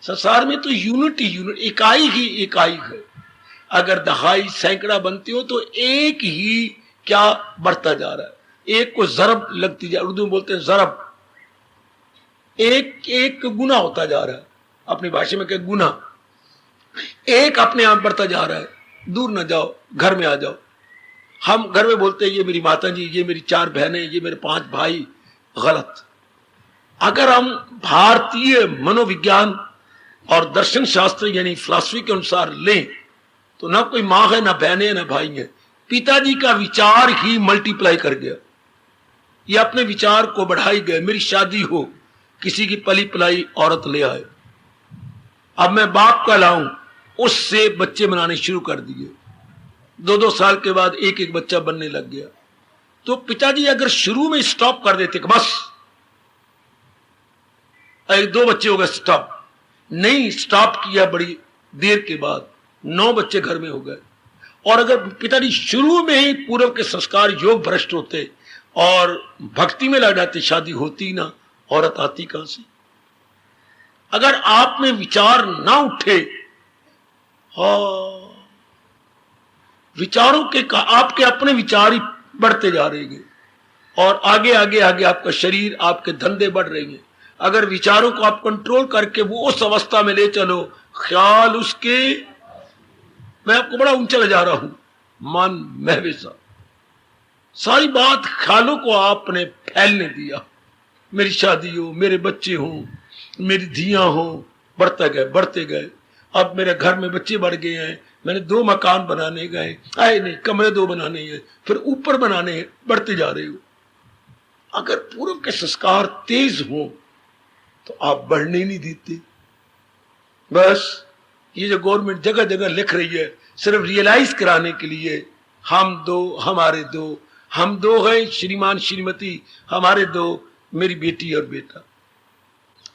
संसार में तो यूनिटी, इकाई ही इकाई है। अगर दहाई सैकड़ा बनती हो तो एक ही क्या बढ़ता जा रहा है, एक को जरब लगती जा, उर्दू में बोलते हैं जरब, एक एक गुना होता जा रहा है। अपनी भाषा में क्या गुना, एक अपने आप बढ़ता जा रहा है। दूर न जाओ, घर में आ जाओ। हम घर में बोलते हैं ये मेरी माता जी, ये मेरी 4 बहनें, ये मेरे 5 भाई। गलत। अगर हम भारतीय मनोविज्ञान और दर्शन शास्त्र यानी फिलॉसफी के अनुसार लें, तो ना कोई मां है, ना बहनें, ना भाई है। पिताजी का विचार ही मल्टीप्लाई कर गया, ये अपने विचार को बढ़ाई गए। मेरी शादी हो, किसी की पली पलाई औरत ले आए, अब मैं बाप का लाऊं, उससे बच्चे बनाने शुरू कर दिए। 2-2 साल के बाद एक एक बच्चा बनने लग गया। तो पिताजी अगर शुरू में स्टॉप कर देते कि बस 1-2 बच्चे हो गए, स्टॉप, नहीं स्टॉप किया, बड़ी देर के बाद 9 बच्चे घर में हो गए। और अगर पिताजी शुरू में ही पूर्व के संस्कार योग भ्रष्ट होते और भक्ति में लग जाते, शादी होती ना, औरत आती कहां से? अगर आप में विचार ना उठे, हाँ, विचारों के आपके अपने विचार ही बढ़ते जा रहे हैं और आगे आगे आगे आपका शरीर, आपके धंधे बढ़ रहे हैं। अगर विचारों को आप कंट्रोल करके वो उस अवस्था में ले चलो, ख्याल उसके, मैं आपको बड़ा ऊंचा ले जा रहा हूं, मन मैं वैसा, सारी बात ख्यालों को आपने फैलने दिया। मेरी शादी हो, मेरे बच्चे हों, मेरी धियां हो, बढ़ते गए बढ़ते गए। अब मेरे घर में बच्चे बढ़ गए हैं, मैंने 2 मकान बनाने गए, आए नहीं, कमरे 2 बनाने हैं, फिर ऊपर बनाने हैं, बढ़ते जा रहे हो। अगर पूर्व के संस्कार तेज हो तो आप बढ़ने नहीं देते। बस ये जो गवर्नमेंट जगह जगह लिख रही है, सिर्फ रियलाइज कराने के लिए, हम 2 हमारे 2, हम 2 हैं श्रीमान श्रीमती, हमारे 2 मेरी बेटी और बेटा,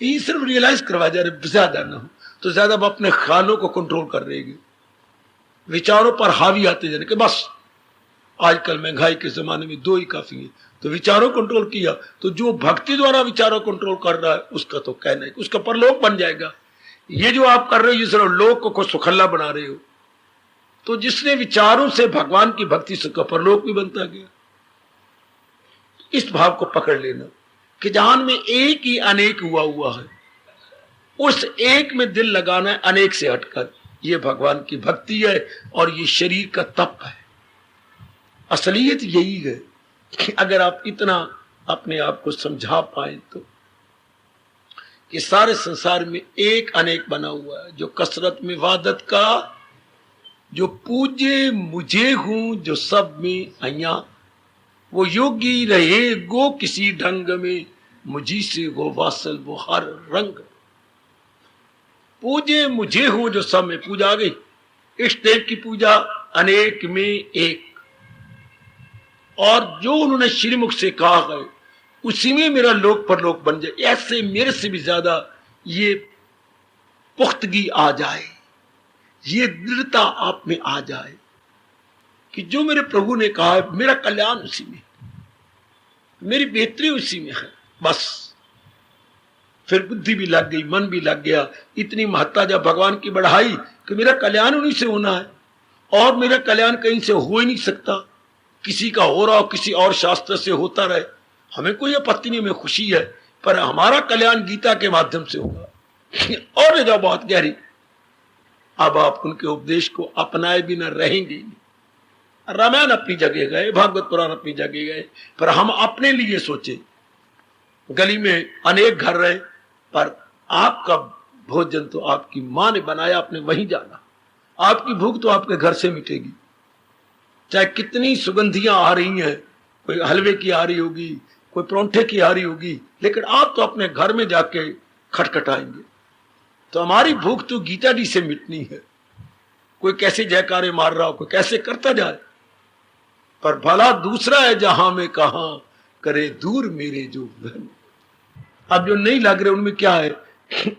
ये सिर्फ रियलाइज करवा जा रहे, ज्यादा ना हो तो ज्यादा आप अपने ख्यालों को कंट्रोल कर रहे हैं, विचारों पर हावी आते जाने के। बस आजकल महंगाई के जमाने में 2 ही काफी है, तो विचारों कंट्रोल किया, तो जो भक्ति द्वारा विचारों कंट्रोल कर रहा है उसका तो कहना है, उसका परलोक बन जाएगा। ये जो आप कर रहे हो ये सिर्फ लोक को सुखल्ला बना रहे हो। तो जिसने विचारों से भगवान की भक्ति से परलोक भी बनता गया। इस भाव को पकड़ लेना कि जहान में एक ही अनेक हुआ है, उस एक में दिल लगाना है अनेक से हटकर। ये भगवान की भक्ति है और ये शरीर का तप है। असलियत यही है कि अगर आप इतना अपने आप को समझा पाए तो ये सारे संसार में एक अनेक बना हुआ है, जो कसरत में वादत का, जो पूजे मुझे हूं, जो सब में अया वो योगी रहे गो किसी ढंग में, मुझी से वो वासल वो हर रंग। पूजे मुझे हो जो सब में पूजा गई। इष्ट देव की पूजा अनेक में एक, और जो उन्होंने श्रीमुख से कहा है उसी में मेरा लोक परलोक बन जाए। ऐसे मेरे से भी ज्यादा ये पुख्तगी आ जाए, ये दृढ़ता आप में आ जाए कि जो मेरे प्रभु ने कहा है मेरा कल्याण उसी में, मेरी बेहतरी उसी में है। बस फिर बुद्धि भी लग गई, मन भी लग गया। इतनी महत्ता जब भगवान की बढ़ाई कि मेरा कल्याण उन्हीं से होना है, और मेरा कल्याण कहीं से हो ही नहीं सकता। किसी का हो रहा हो, किसी और शास्त्र से होता रहे, हमें कोई आपत्ति नहीं, हमें खुशी है, पर हमारा कल्याण गीता के माध्यम से होगा। और जो बहुत गहरी, अब आप उनके उपदेश को अपनाए बिना रहेंगे नहीं। रामायण अपनी जगह गए, भागवत पुराण अपनी जगह गए, पर हम अपने लिए सोचे। गली में अनेक घर रहे, पर आपका भोजन तो आपकी मां ने बनाया, आपने वहीं जाना। आपकी भूख तो आपके घर से मिटेगी, चाहे कितनी सुगंधियां आ रही हैं, कोई हलवे की आ रही होगी, कोई परोंठे की आ रही होगी, लेकिन आप तो अपने घर में जाके खटखटाएंगे। तो हमारी भूख तो गीता जी से मिटनी है। कोई कैसे जयकारे मार रहा हो, कोई कैसे करता जाए, पर भला दूसरा है जहां में कहा करे दूर मेरे जो बहन। अब जो नहीं लग रहे उनमें क्या है,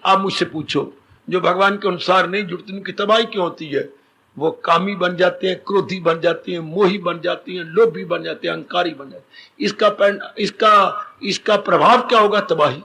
आप मुझसे पूछो। जो भगवान के अनुसार नहीं जुड़ते उनकी तबाही क्यों होती है? वो कामी बन जाते हैं, क्रोधी बन जाती हैं, मोही बन जाती हैं, लोभी बन जाते हैं, अहंकारी बन जाते हैं। इसका प्रभाव क्या होगा? तबाही।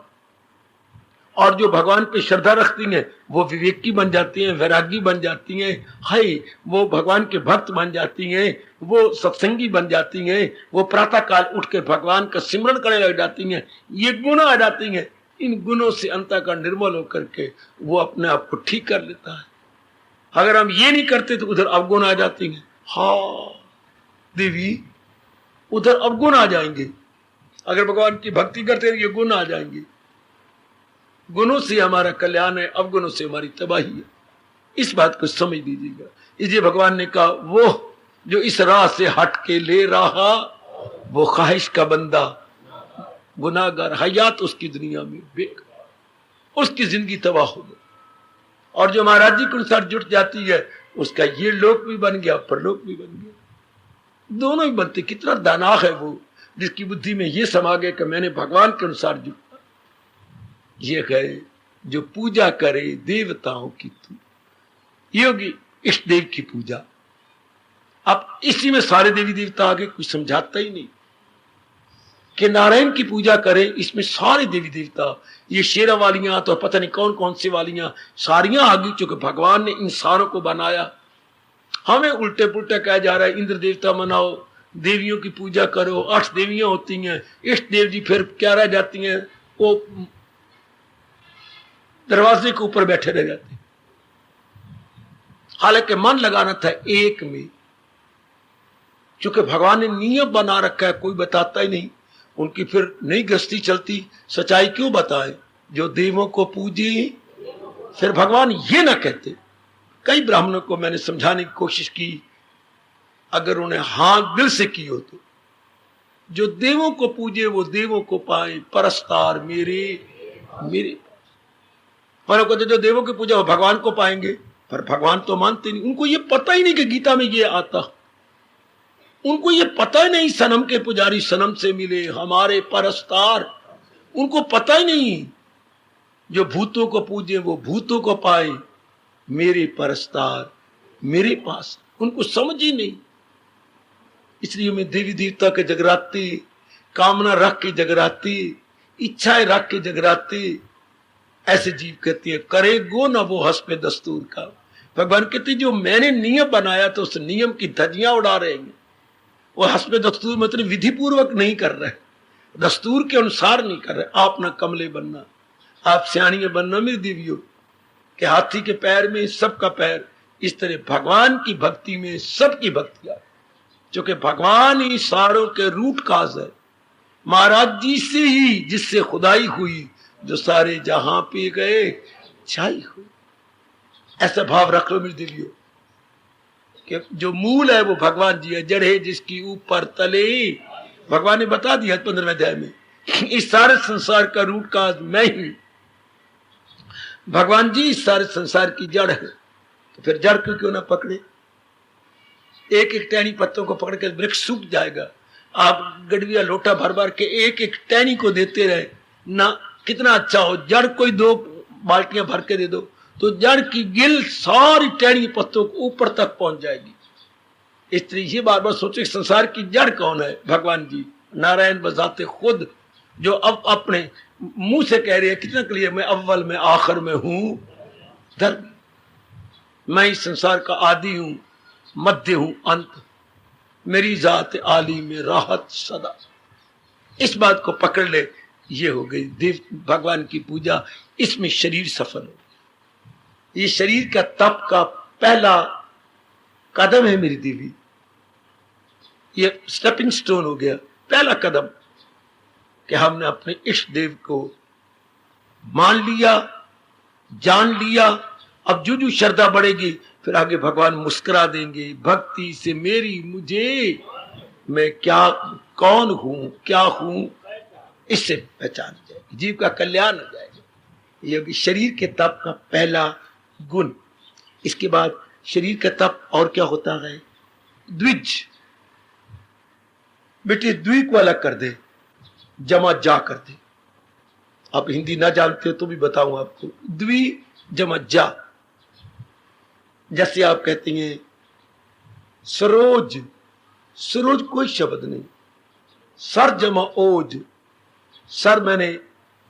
और जो भगवान पे श्रद्धा रखती हैं वो विवेकी बन जाती हैं, वैरागी बन जाती हैं, हाय वो भगवान के भक्त बन जाती हैं, वो सत्संगी बन जाती हैं, वो प्रातः काल उठ के भगवान का सिमरन करने लग जाती हैं। ये गुण आ जाती हैं। इन गुणों से अंतःकरण निर्मल होकर के वो अपने आप को ठीक कर लेता है। अगर हम ये नहीं करते तो उधर अवगुण आ जाती हैं। हाँ देवी, उधर अवगुण आ जाएंगे। अगर भगवान की भक्ति करते तो ये गुण आ जाएंगे। गुणों से हमारा कल्याण है, अवगुणों से हमारी तबाही है। इस बात को समझ लीजिएगा। इसलिए भगवान ने कहा वो जो इस राह से हट के ले रहा वो ख्वाहिश का बंदा गुनाहगार, हयात उसकी दुनिया में बेकार, उसकी जिंदगी तबाह हो गई। और जो महाराज जी के अनुसार जुट जाती है उसका ये लोक भी बन गया, परलोक भी बन गया, दोनों ही बनते। कितना दानाह है वो जिसकी बुद्धि में ये समा गया कि मैंने भगवान के अनुसार जुटा। ये कहे जो पूजा करे देवताओं की तू, योगी इष्ट देव की पूजा। अब इसी में सारे देवी देवता आगे कुछ समझाता ही नहीं कि नारायण की पूजा करें, इसमें सारे देवी देवता, ये शेरा वालियां तो पता नहीं कौन कौन सी वालियां सारियां आगे, चूंकि भगवान ने इंसानों को बनाया। हमें उल्टे पुल्टे कहा जा रहा है इंद्र देवता मनाओ, देवियों की पूजा करो, 8 देवियां होती हैं, इष्ट देव जी फिर क्या रह जाती हैं, वो दरवाजे के ऊपर बैठे रह जाते हैं। हालांकि मन लगाना था एक में, क्योंकि भगवान ने नियम बना रखा है, कोई बताता ही नहीं। उनकी फिर नई गृहस्थी चलती, सच्चाई क्यों बताए? जो देवों को पूजे फिर भगवान ये ना कहते। कई ब्राह्मणों को मैंने समझाने की कोशिश की, अगर उन्हें हाँ दिल से की हो तो जो देवों को पूजे वो देवों को पाए, परस्तार मेरे मेरे। पर कहते जो देवों की पूजा वो भगवान को पाएंगे, पर भगवान तो मानते नहीं। उनको ये पता ही नहीं कि गीता में ये आता, उनको ये पता ही नहीं सनम के पुजारी सनम से मिले हमारे परस्तार, उनको पता ही नहीं। जो भूतों को पूजे वो भूतों को पाए, मेरे परस्तार मेरे पास, उनको समझ ही नहीं। इसलिए मैं देवी देवता के जगराती, कामना रख के जगराती, इच्छाएं रख के जगराती, ऐसे जीव कहती है करे गो ना वो हंस पे दस्तूर का। भगवान कहते जो मैंने नियम बनाया तो उस नियम की धज्जियां उड़ा रहे हैं। वो हंस पे दस्तूर मतलब विधि पूर्वक नहीं कर रहे, दस्तूर के अनुसार नहीं कर रहे। आप ना कमले बनना, आप सियाणियां बनना मेरी देवियों, के हाथी के पैर में सबका पैर। इस तरह भगवान की भक्ति में सबकी भक्तियां, क्योंकि भगवान ही सारों के रूट काज है। महाराज जी से ही जिससे खुदाई हुई, जो सारे जहां पे गए छाई हुई। ऐसा भाव रख लो मेरी देवियों कि जो मूल है वो भगवान जी है। जड़ है जिसकी ऊपर तले भगवान ने बता दिया 15वें अध्याय में, इस सारे संसार का रूट काज मैं ही। भगवान जी इस सारे संसार की जड़ है, तो फिर जड़ को क्यों ना पकड़े? एक एक टहनी पत्तों को पकड़ के वृक्ष सूख जाएगा। आप गडविया लोटा भर भर के एक एक टहनी को देते रहे ना, कितना अच्छा हो। जड़ कोई 2 बाल्टियां भर के दे दो तो जड़ की गिल सारी टहनी पत्तों को ऊपर तक पहुंच जाएगी। इस तरह ये बार बार सोचे संसार की जड़ कौन है? भगवान जी नारायण बजाते खुद, जो अब अपने मुंह से कह रहे हैं कितना क्लियर, मैं अव्वल में आखिर में हूं धर्म, मैं इस संसार का आदि हूं, मध्य हूं, अंत, मेरी जात आली में राहत सदा। इस बात को पकड़ ले, ये हो गई देव भगवान की पूजा। इसमें शरीर सफल हो। ये शरीर का तप का पहला कदम है मेरी देवी, ये स्टेपिंग स्टोन हो गया, पहला कदम कि हमने अपने इष्ट देव को मान लिया, जान लिया। अब जो जो श्रद्धा बढ़ेगी फिर आगे भगवान मुस्कुरा देंगे, भक्ति से मेरी मुझे, मैं क्या कौन हूं, क्या हूं, इससे पहचान जाएगी, जीव का कल्याण हो जाएगा। ये भी शरीर के तप का पहला गुण। इसके बाद शरीर का तप और क्या होता है? द्विज। बेटे द्वि को अलग कर दे, जमा जा कर दे। आप हिंदी ना जानते हो तो भी बताऊं आपको, द्वि जमा जा। जैसे आप कहते हैं सरोज, सरोज कोई शब्द नहीं, सर जमा ओज, सर मैंने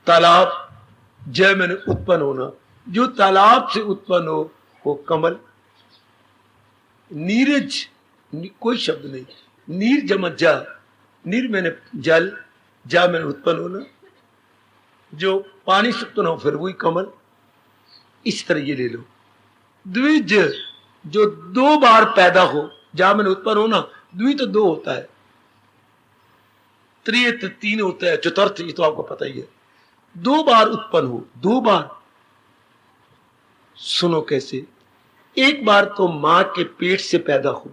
तालाब, जय मैंने उत्पन्न होना, जो तालाब से उत्पन्न हो वो कमल। नीरज कोई शब्द नहीं, नीर जमा जा, नीर मैंने जल, जा मैंने उत्पन्न होना, जो पानी से उत्पन्न हो फिर वही कमल। इस तरह ये ले लो। द्विज जो 2 बार पैदा हो, जा मैंने उत्पन्न होना, द्वि तो 2 होता है, त्रियत 3 होता है, चतुर्थ ये तो आपको पता ही है। 2 बार उत्पन्न हो, 2 बार। सुनो कैसे, एक बार तो मां के पेट से पैदा हो,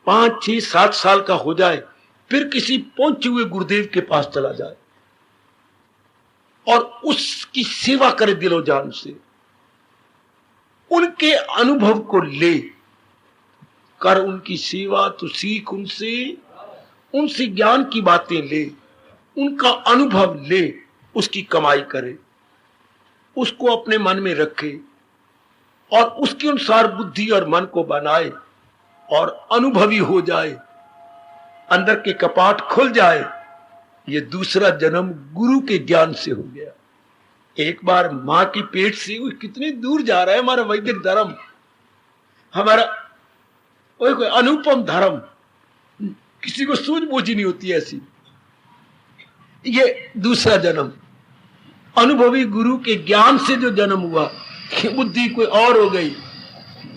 5, 6, 7 साल का हो जाए, फिर किसी पहुंचे हुए गुरुदेव के पास चला जाए और उसकी सेवा करे दिलो जान से, उनके अनुभव को ले कर उनकी सेवा, तो सीख उनसे, उनसे ज्ञान की बातें ले, उनका अनुभव ले, उसकी कमाई करे, उसको अपने मन में रखे और उसके अनुसार बुद्धि और मन को बनाए और अनुभवी हो जाए, अंदर के कपाट खुल जाए। ये दूसरा जन्म गुरु के ज्ञान से हो गया। एक बार मां के पेट से वो कितनी दूर जा रहा है हमारा वैदिक धर्म, हमारा कोई अनुपम धर्म, किसी को सूझबूझ ही नहीं होती ऐसी। ये दूसरा जन्म अनुभवी गुरु के ज्ञान से जो जन्म हुआ, बुद्धि कोई और हो गई।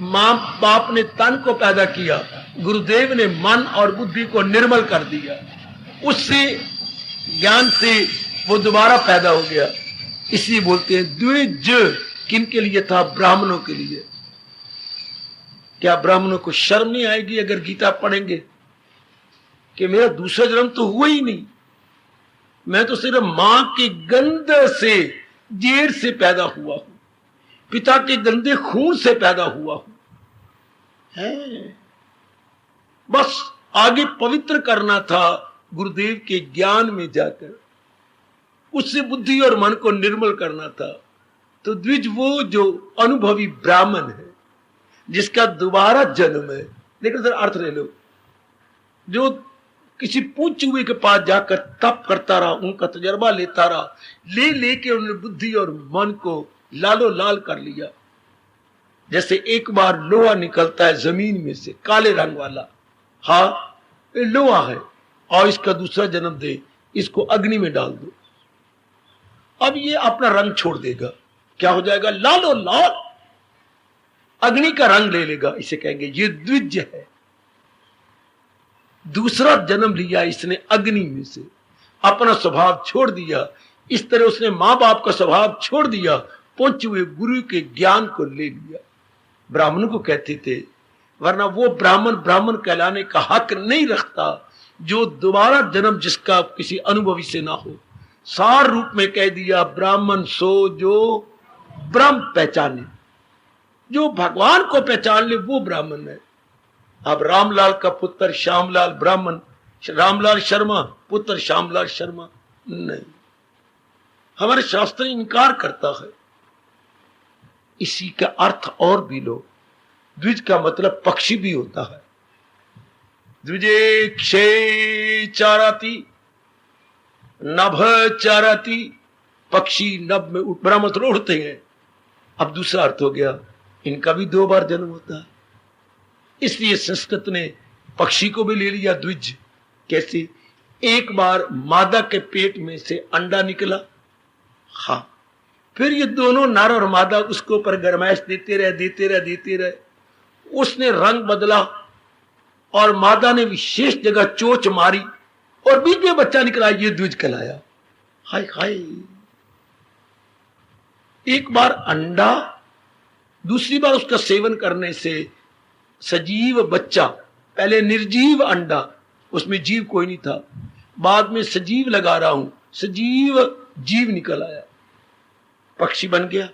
मां बाप ने तन को पैदा किया, गुरुदेव ने मन और बुद्धि को निर्मल कर दिया, उससे ज्ञान से वो दोबारा पैदा हो गया। इसलिए बोलते हैं द्विज। किनके लिए था? ब्राह्मणों के लिए। क्या ब्राह्मणों को शर्म नहीं आएगी अगर गीता पढ़ेंगे कि मेरा दूसरा जन्म तो हुआ ही नहीं, मैं तो सिर्फ मां के गंध से, जेर से पैदा हुआ हूं, पिता के गंदे खून से पैदा हुआ हूं, है बस आगे पवित्र करना था गुरुदेव के ज्ञान में जाकर, उससे बुद्धि और मन को निर्मल करना था। तो द्विज वो जो अनुभवी ब्राह्मण है जिसका दोबारा जन्म है। लेकिन सर अर्थ ले लो, जो किसी पूछ हुए के पास जाकर तप करता रहा, उनका तजर्बा लेता रहा, ले लेके उन्होंने बुद्धि और मन को लालो लाल कर लिया। जैसे एक बार लोहा निकलता है जमीन में से काले रंग वाला, हाँ ये लोहा है और इसका दूसरा जन्म दे, इसको अग्नि में डाल दो, अब ये अपना रंग छोड़ देगा, क्या हो जाएगा? लालो लाल, अग्नि का रंग ले लेगा। इसे कहेंगे ये द्विज है। दूसरा जन्म लिया इसने अग्नि में से, अपना स्वभाव छोड़ दिया। इस तरह उसने मां बाप का स्वभाव छोड़ दिया, पहुंचे हुए गुरु के ज्ञान को ले लिया। ब्राह्मणों को कहते थे वरना वो ब्राह्मण ब्राह्मण कहलाने का हक नहीं रखता जो दोबारा जन्म जिसका किसी अनुभवी से ना हो। सार रूप में कह दिया, ब्राह्मण सो जो ब्रह्म पहचाने, जो भगवान को पहचान ले वो ब्राह्मण है। अब रामलाल का पुत्र श्यामलाल ब्राह्मण, रामलाल शर्मा पुत्र श्यामलाल शर्मा नहीं, हमारे शास्त्र इनकार करता है। इसी का अर्थ और भी लो, द्विज का मतलब पक्षी भी होता है। द्विजे क्षे चाराती नभ चाराती, पक्षी नभ में ब्राह्मण थोड़ा उड़ते हैं। अब दूसरा अर्थ हो गया, इनका भी 2 बार जन्म होता है, इसलिए संस्कृत ने पक्षी को भी ले लिया द्विज। कैसे? एक बार मादा के पेट में से अंडा निकला, हाँ, फिर ये दोनों नर और मादा उसके ऊपर गरमाइश देते रहे, उसने रंग बदला और मादा ने विशेष जगह चोच मारी और बीच में बच्चा निकला, ये द्विज कहलाया। हाय हाय, एक बार अंडा, दूसरी बार उसका सेवन करने से सजीव बच्चा, पहले निर्जीव अंडा, उसमें जीव कोई नहीं था, बाद में सजीव लगा रहा हूं, सजीव जीव निकल आया, पक्षी बन गया।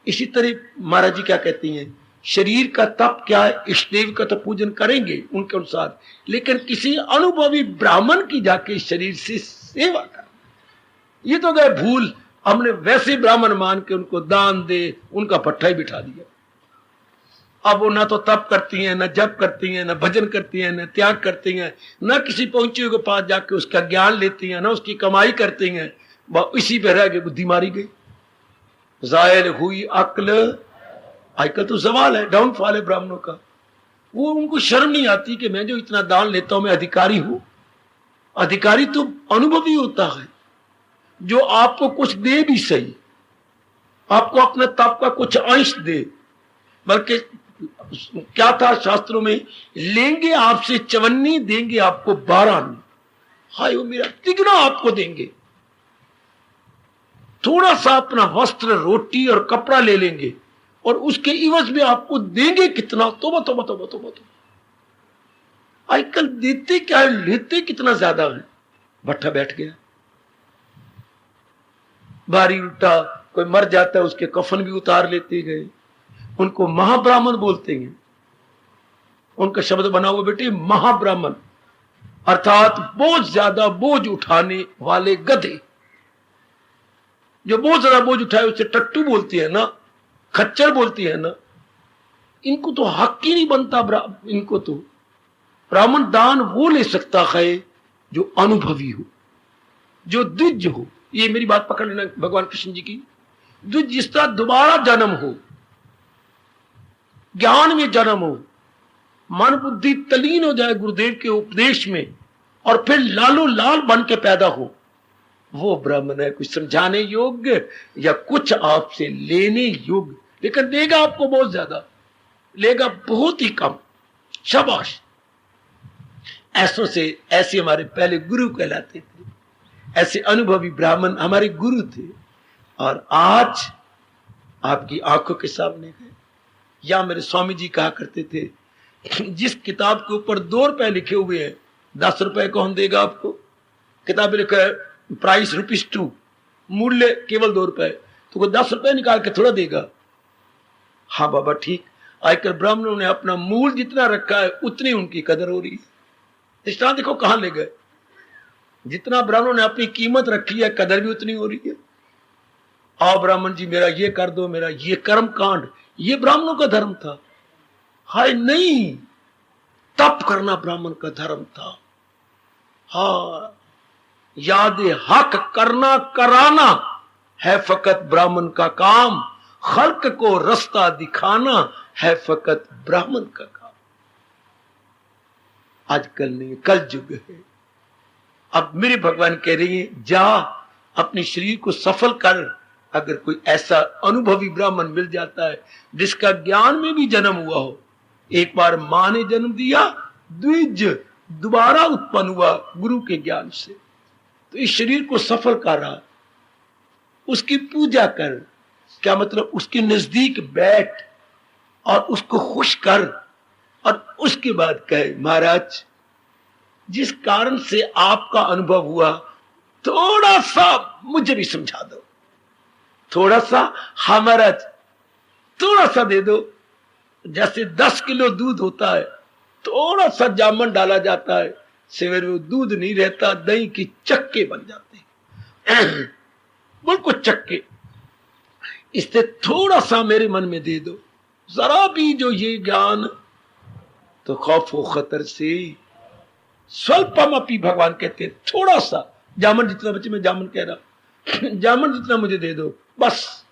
इसी तरह महाराज जी क्या कहती हैं, शरीर का तप क्या है, इष्ट देव का तो पूजन करेंगे उनके अनुसार, लेकिन किसी अनुभवी ब्राह्मण की जाके शरीर से सेवा कर, ये तो गए भूल। हमने वैसे ब्राह्मण मान के उनको दान दे, उनका पट्टा ही बिठा दिया। अब वो ना तो तप करती हैं, न जप करती हैं, न भजन करती हैं, न त्याग करती हैं, न किसी पहुंचे के पास जाके उसका ज्ञान लेती हैं, न उसकी कमाई करती हैं, इसी पे रह गए, बुद्धि मारी गई, जाहिर हुई अक्ल। आजकल तो सवाल है, डाउनफॉल है ब्राह्मणों का। वो उनको शर्म नहीं आती कि मैं जो इतना दान लेता हूं मैं अधिकारी हूं। अधिकारी तो अनुभवी होता है, जो आपको कुछ दे भी सही, आपको अपने तप का कुछ अंश दे। बल्कि क्या था शास्त्रों में, लेंगे आपसे 54, देंगे आपको 12। हाय वो मेरा तिगना आपको देंगे। थोड़ा सा अपना वस्त्र, रोटी और कपड़ा ले लेंगे और उसके इवज में आपको देंगे कितना, तोबा तोबा तोबा तोबा तोबा। आजकल देते क्या है, लेते कितना ज्यादा है। भट्ठा बैठ गया, भारी उल्टा, कोई मर जाता है उसके कफन भी उतार लेते गए। उनको महाब्राह्मण बोलते हैं, उनका शब्द बना हुआ बेटे महाब्राह्मण, अर्थात बहुत ज्यादा बोझ उठाने वाले गधे। जो बहुत ज्यादा बोझ उठाए उसे टट्टू बोलती है ना, खच्चर बोलती है ना। इनको तो हक ही नहीं बनता। इनको तो ब्राह्मण दान वो ले सकता है जो अनुभवी हो, जो द्विज हो। ये मेरी बात पकड़ लेना भगवान कृष्ण जी की। द्विज जिसका दोबारा जन्म हो, ज्ञान में जन्म हो, मन बुद्धि तलीन हो जाए गुरुदेव के उपदेश में और फिर लालो लाल बन के पैदा हो, वो ब्राह्मण है। कुछ समझाने योग्य या कुछ आपसे लेने योग्य, लेकिन देगा आपको बहुत ज्यादा, लेगा बहुत ही कम। शाबाश। ऐसों से, ऐसे हमारे पहले गुरु कहलाते थे, ऐसे अनुभवी ब्राह्मण हमारे गुरु थे। और आज आपकी आंखों के सामने है। या मेरे स्वामी जी कहा करते थे, जिस किताब के ऊपर 2 रुपए लिखे हुए हैं, 10 रुपए कौन देगा आपको? किताब लिखा है प्राइस ₹2, मूल्य केवल 2 रुपए, तो कोई 10 रुपए निकाल के थोड़ा देगा। हाँ बाबा ठीक, आजकल ब्राह्मणों ने अपना मूल जितना रखा है उतनी उनकी कदर हो रही है। दृष्टांत देखो कहां ले गए। जितना ब्राह्मणों ने अपनी कीमत रखी है, कदर भी उतनी हो रही है। आओ ब्राह्मण जी मेरा ये कर दो, मेरा ये कर्म कांड, ये ब्राह्मणों का धर्म था। हाय नहीं, तप करना ब्राह्मण का धर्म था। हाँ, याद हक करना कराना है फकत ब्राह्मण का काम, खल्क को रास्ता दिखाना है फकत ब्राह्मण का काम। आजकल नहीं, कल युग है। अब मेरे भगवान कह रही है, जा अपने शरीर को सफल कर। अगर कोई ऐसा अनुभवी ब्राह्मण मिल जाता है जिसका ज्ञान में भी जन्म हुआ हो, एक बार मां ने जन्म दिया, द्विज दोबारा उत्पन्न हुआ गुरु के ज्ञान से, तो इस शरीर को सफल कर रहा, उसकी पूजा कर। क्या मतलब? उसके नजदीक बैठ और उसको खुश कर, और उसके बाद कहे महाराज जिस कारण से आपका अनुभव हुआ थोड़ा सा मुझे भी समझा दो, थोड़ा सा। हाँ महाराज थोड़ा सा दे दो। जैसे 10 किलो दूध होता है, थोड़ा सा जामन डाला जाता है, सवेरे वो दूध नहीं रहता, दही की चक्के बन जाते हैं, बिल्कुल चक्के। इससे थोड़ा सा मेरे मन में दे दो, जरा भी जो ये ज्ञान, तो खौफ व खतर से स्वल्पम अपी, भगवान कहते हैं थोड़ा सा जामन जितना, बच्चे मैं जामन कह रहा, जामन जितना मुझे दे दो, बस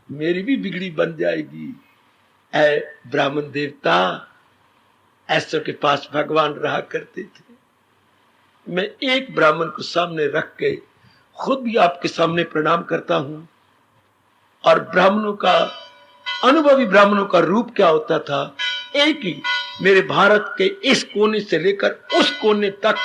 मेरी भी बिगड़ी बन जाएगी। ऐ ब्राह्मण देवता, ऐसों के पास भगवान रहा करते थे। मैं एक ब्राह्मण को सामने रख के खुद भी आपके सामने प्रणाम करता हूं। और ब्राह्मणों का, अनुभवी ब्राह्मणों का रूप क्या होता था, एक ही, मेरे भारत के इस कोने से लेकर उस कोने तक,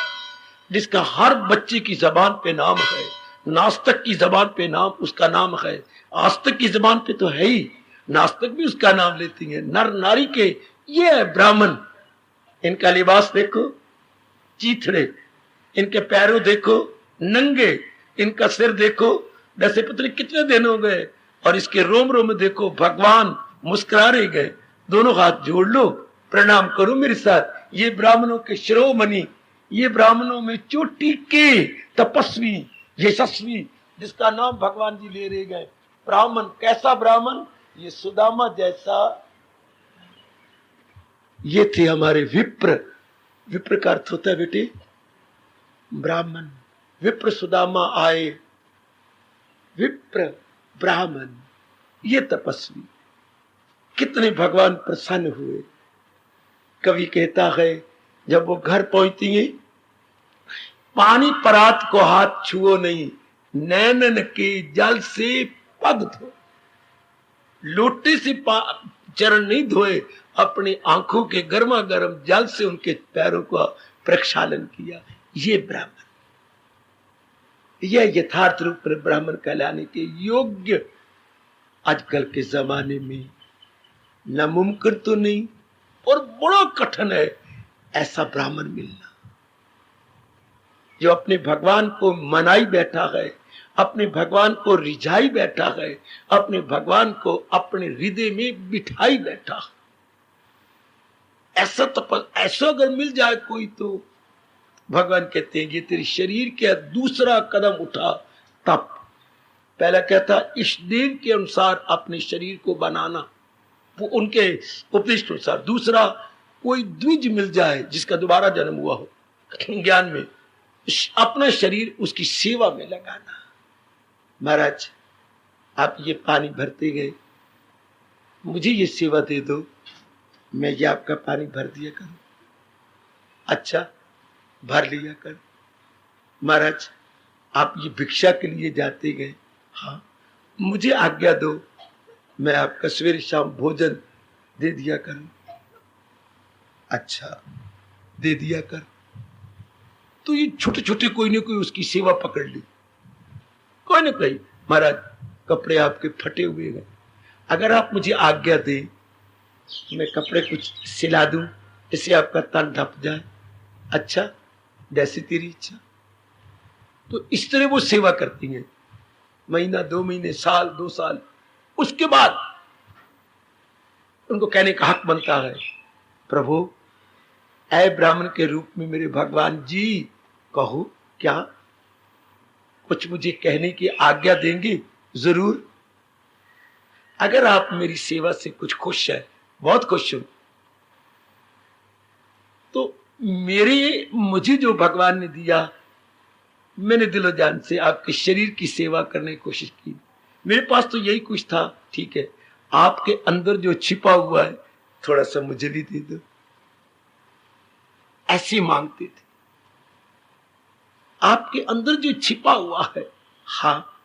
जिसका हर बच्चे की जबान पे नाम है, नास्तिक की जबान पे नाम उसका नाम है, आस्तिक की जबान पे तो है ही, नास्तिक भी उसका नाम लेती है, नर नारी के, ये है ब्राह्मण। इनका लिबास देखो चीथड़े, इनके पैरों देखो नंगे, इनका सिर देखो जैसे पता नहीं कितने दिन हो गए, और इसके रोम रोम देखो भगवान मुस्कुरा रहे गए। दोनों हाथ जोड़ लो, प्रणाम करो मेरे साथ। ये ब्राह्मणों के शिरोमणि, ये ब्राह्मणों में चोटी के तपस्वी, यशस्वी, जिसका नाम भगवान जी ले रहे गए। ब्राह्मण कैसा ब्राह्मण, ये सुदामा जैसा। ये थे हमारे विप्र। विप्र का अर्थ होता है बेटे ब्राह्मण। विप्र सुदामा आए, विप्र ब्राह्मण, ये तपस्वी। कितने भगवान प्रसन्न हुए। कवि कहता है जब वो घर पहुंचती है, पानी परात को हाथ छुओ नहीं, नैनन के जल से पग धो। लोटे से चरण नहीं धोए, अपनी आंखों के गर्मा गर्म जल से उनके पैरों का प्रक्षालन किया। ये ब्राह्मण, यह यथार्थ रूप में ब्राह्मण कहलाने के योग्य आजकल के जमाने में नामुमकिन तो नहीं, और बड़ा कठिन है ऐसा ब्राह्मण मिलना, जो अपने भगवान को मनाई बैठा है, अपने भगवान को रिझाई बैठा है, अपने भगवान को अपने हृदय में बिठाई बैठा। ऐसा अगर मिल जाए कोई, तो भगवान कहते हैं ये तेरे शरीर के दूसरा कदम उठा तप। पहला कहता इस दिन के अनुसार अपने शरीर को बनाना, वो उनके उपदेश के अनुसार। दूसरा, कोई द्विज मिल जाए जिसका दोबारा जन्म हुआ हो ज्ञान में, अपना शरीर उसकी सेवा में लगाना। महाराज आप ये पानी भरते गए, मुझे ये सेवा दे दो, मैं ये आपका पानी भर दिया करूं। अच्छा भर लिया कर। महाराज आप ये भिक्षा के लिए जाते गए, हाँ मुझे आज्ञा दो, मैं आपका सवेरे शाम भोजन दे दिया करूं। अच्छा दे दिया कर। तो ये छोटे छोटे कोई ना कोई उसकी सेवा पकड़ ली, कोई ना कोई। महाराज कपड़े आपके फटे हुए गए, अगर आप मुझे आज्ञा दे, मैं कपड़े कुछ सिला दूं, इससे आपका तन ढप जाए। अच्छा जैसी तेरी इच्छा। तो इस तरह वो सेवा करती हैं, महीना 2 महीने, साल 2 साल। उसके बाद उनको कहने का हक बनता है, प्रभु ऐ ब्राह्मण के रूप में मेरे भगवान जी, कहो क्या कुछ मुझे कहने की आज्ञा देंगे? जरूर। अगर आप मेरी सेवा से कुछ खुश है, बहुत खुश हूं, तो मुझे जो भगवान ने दिया, मैंने दिलो जान से आपके शरीर की सेवा करने की कोशिश की। मेरे पास तो यही कुछ था, ठीक है, आपके अंदर जो छिपा हुआ है थोड़ा सा मुझे भी दे दो। ऐसे मांगते थे। आपके अंदर जो छिपा हुआ है, हाँ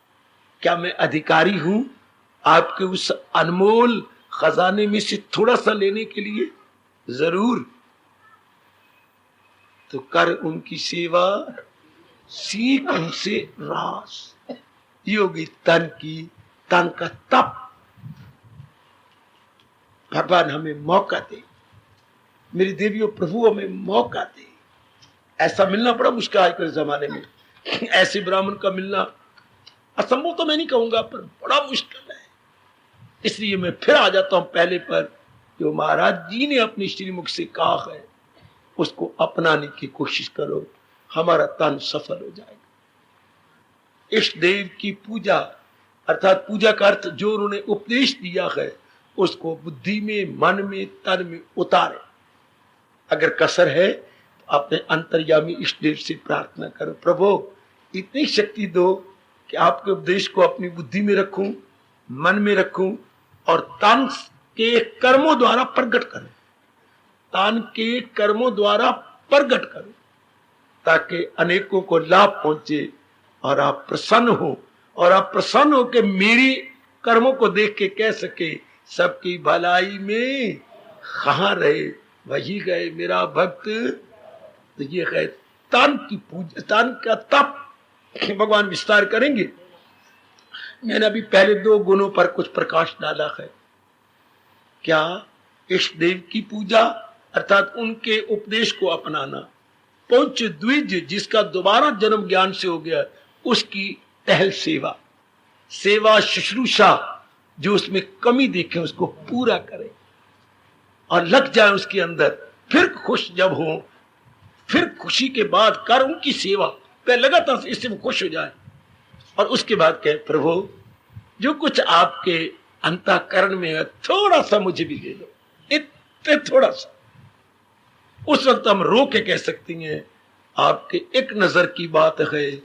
क्या मैं अधिकारी हूं आपके उस अनमोल खजाने में से थोड़ा सा लेने के लिए? जरूर। तो कर उनकी सेवा, सीख उनसे रास। योगी तन का तप, भगवान हमें मौका दे, मेरी देवियों प्रभु हमें मौका दे। ऐसा मिलना बड़ा मुश्किल है आजकल जमाने में, ऐसे ब्राह्मण का मिलना असंभव तो मैं नहीं कहूंगा, पर बड़ा मुश्किल है। इसलिए मैं फिर आ जाता हूं पहले पर, जो महाराज जी ने अपनी श्रीमुख से कहा है उसको अपनाने की कोशिश करो, हमारा तन सफल हो जाएगा। इष्ट देव की पूजा अर्थात पूजा का अर्थ जो उन्होंने उपदेश दिया है उसको बुद्धि में, मन में, तन में उतारे। अगर कसर है तो अपने अंतर्यामी इष्ट देव से प्रार्थना करो, प्रभु इतनी शक्ति दो कि आपके उपदेश को अपनी बुद्धि में रखूं, मन में रखूं और तन के कर्मों द्वारा प्रकट करूं, तन के कर्मों द्वारा प्रकट करूं, ताकि अनेकों को लाभ पहुंचे और आप प्रसन्न हो, और आप प्रसन्न हो के मेरी कर्मों को देख के कह सके सबकी भलाई में कहां रहे वही गए मेरा भक्त। तो ये है तन की पूजा, तन का तप भगवान विस्तार करेंगे। मैंने अभी पहले 2 गुणों पर कुछ प्रकाश डाला है। क्या? इष्ट देव की पूजा अर्थात उनके उपदेश को अपनाना, पंच द्विज जिसका दोबारा जन्म ज्ञान से हो गया उसकी टहल सेवा, सेवा शुश्रूषा जो उसमें कमी देखे उसको पूरा करे और लग जाए उसके अंदर, फिर खुश जब हो, फिर खुशी के बाद कर उनकी सेवा, पहले लगातार इससे वो खुश हो जाए और उसके बाद कहे प्रभु जो कुछ आपके अंतःकरण में है थोड़ा सा मुझे भी दे दो, इतने थोड़ा सा। उस वक्त हम रो के कह सकती हैं आपके एक नजर की बात है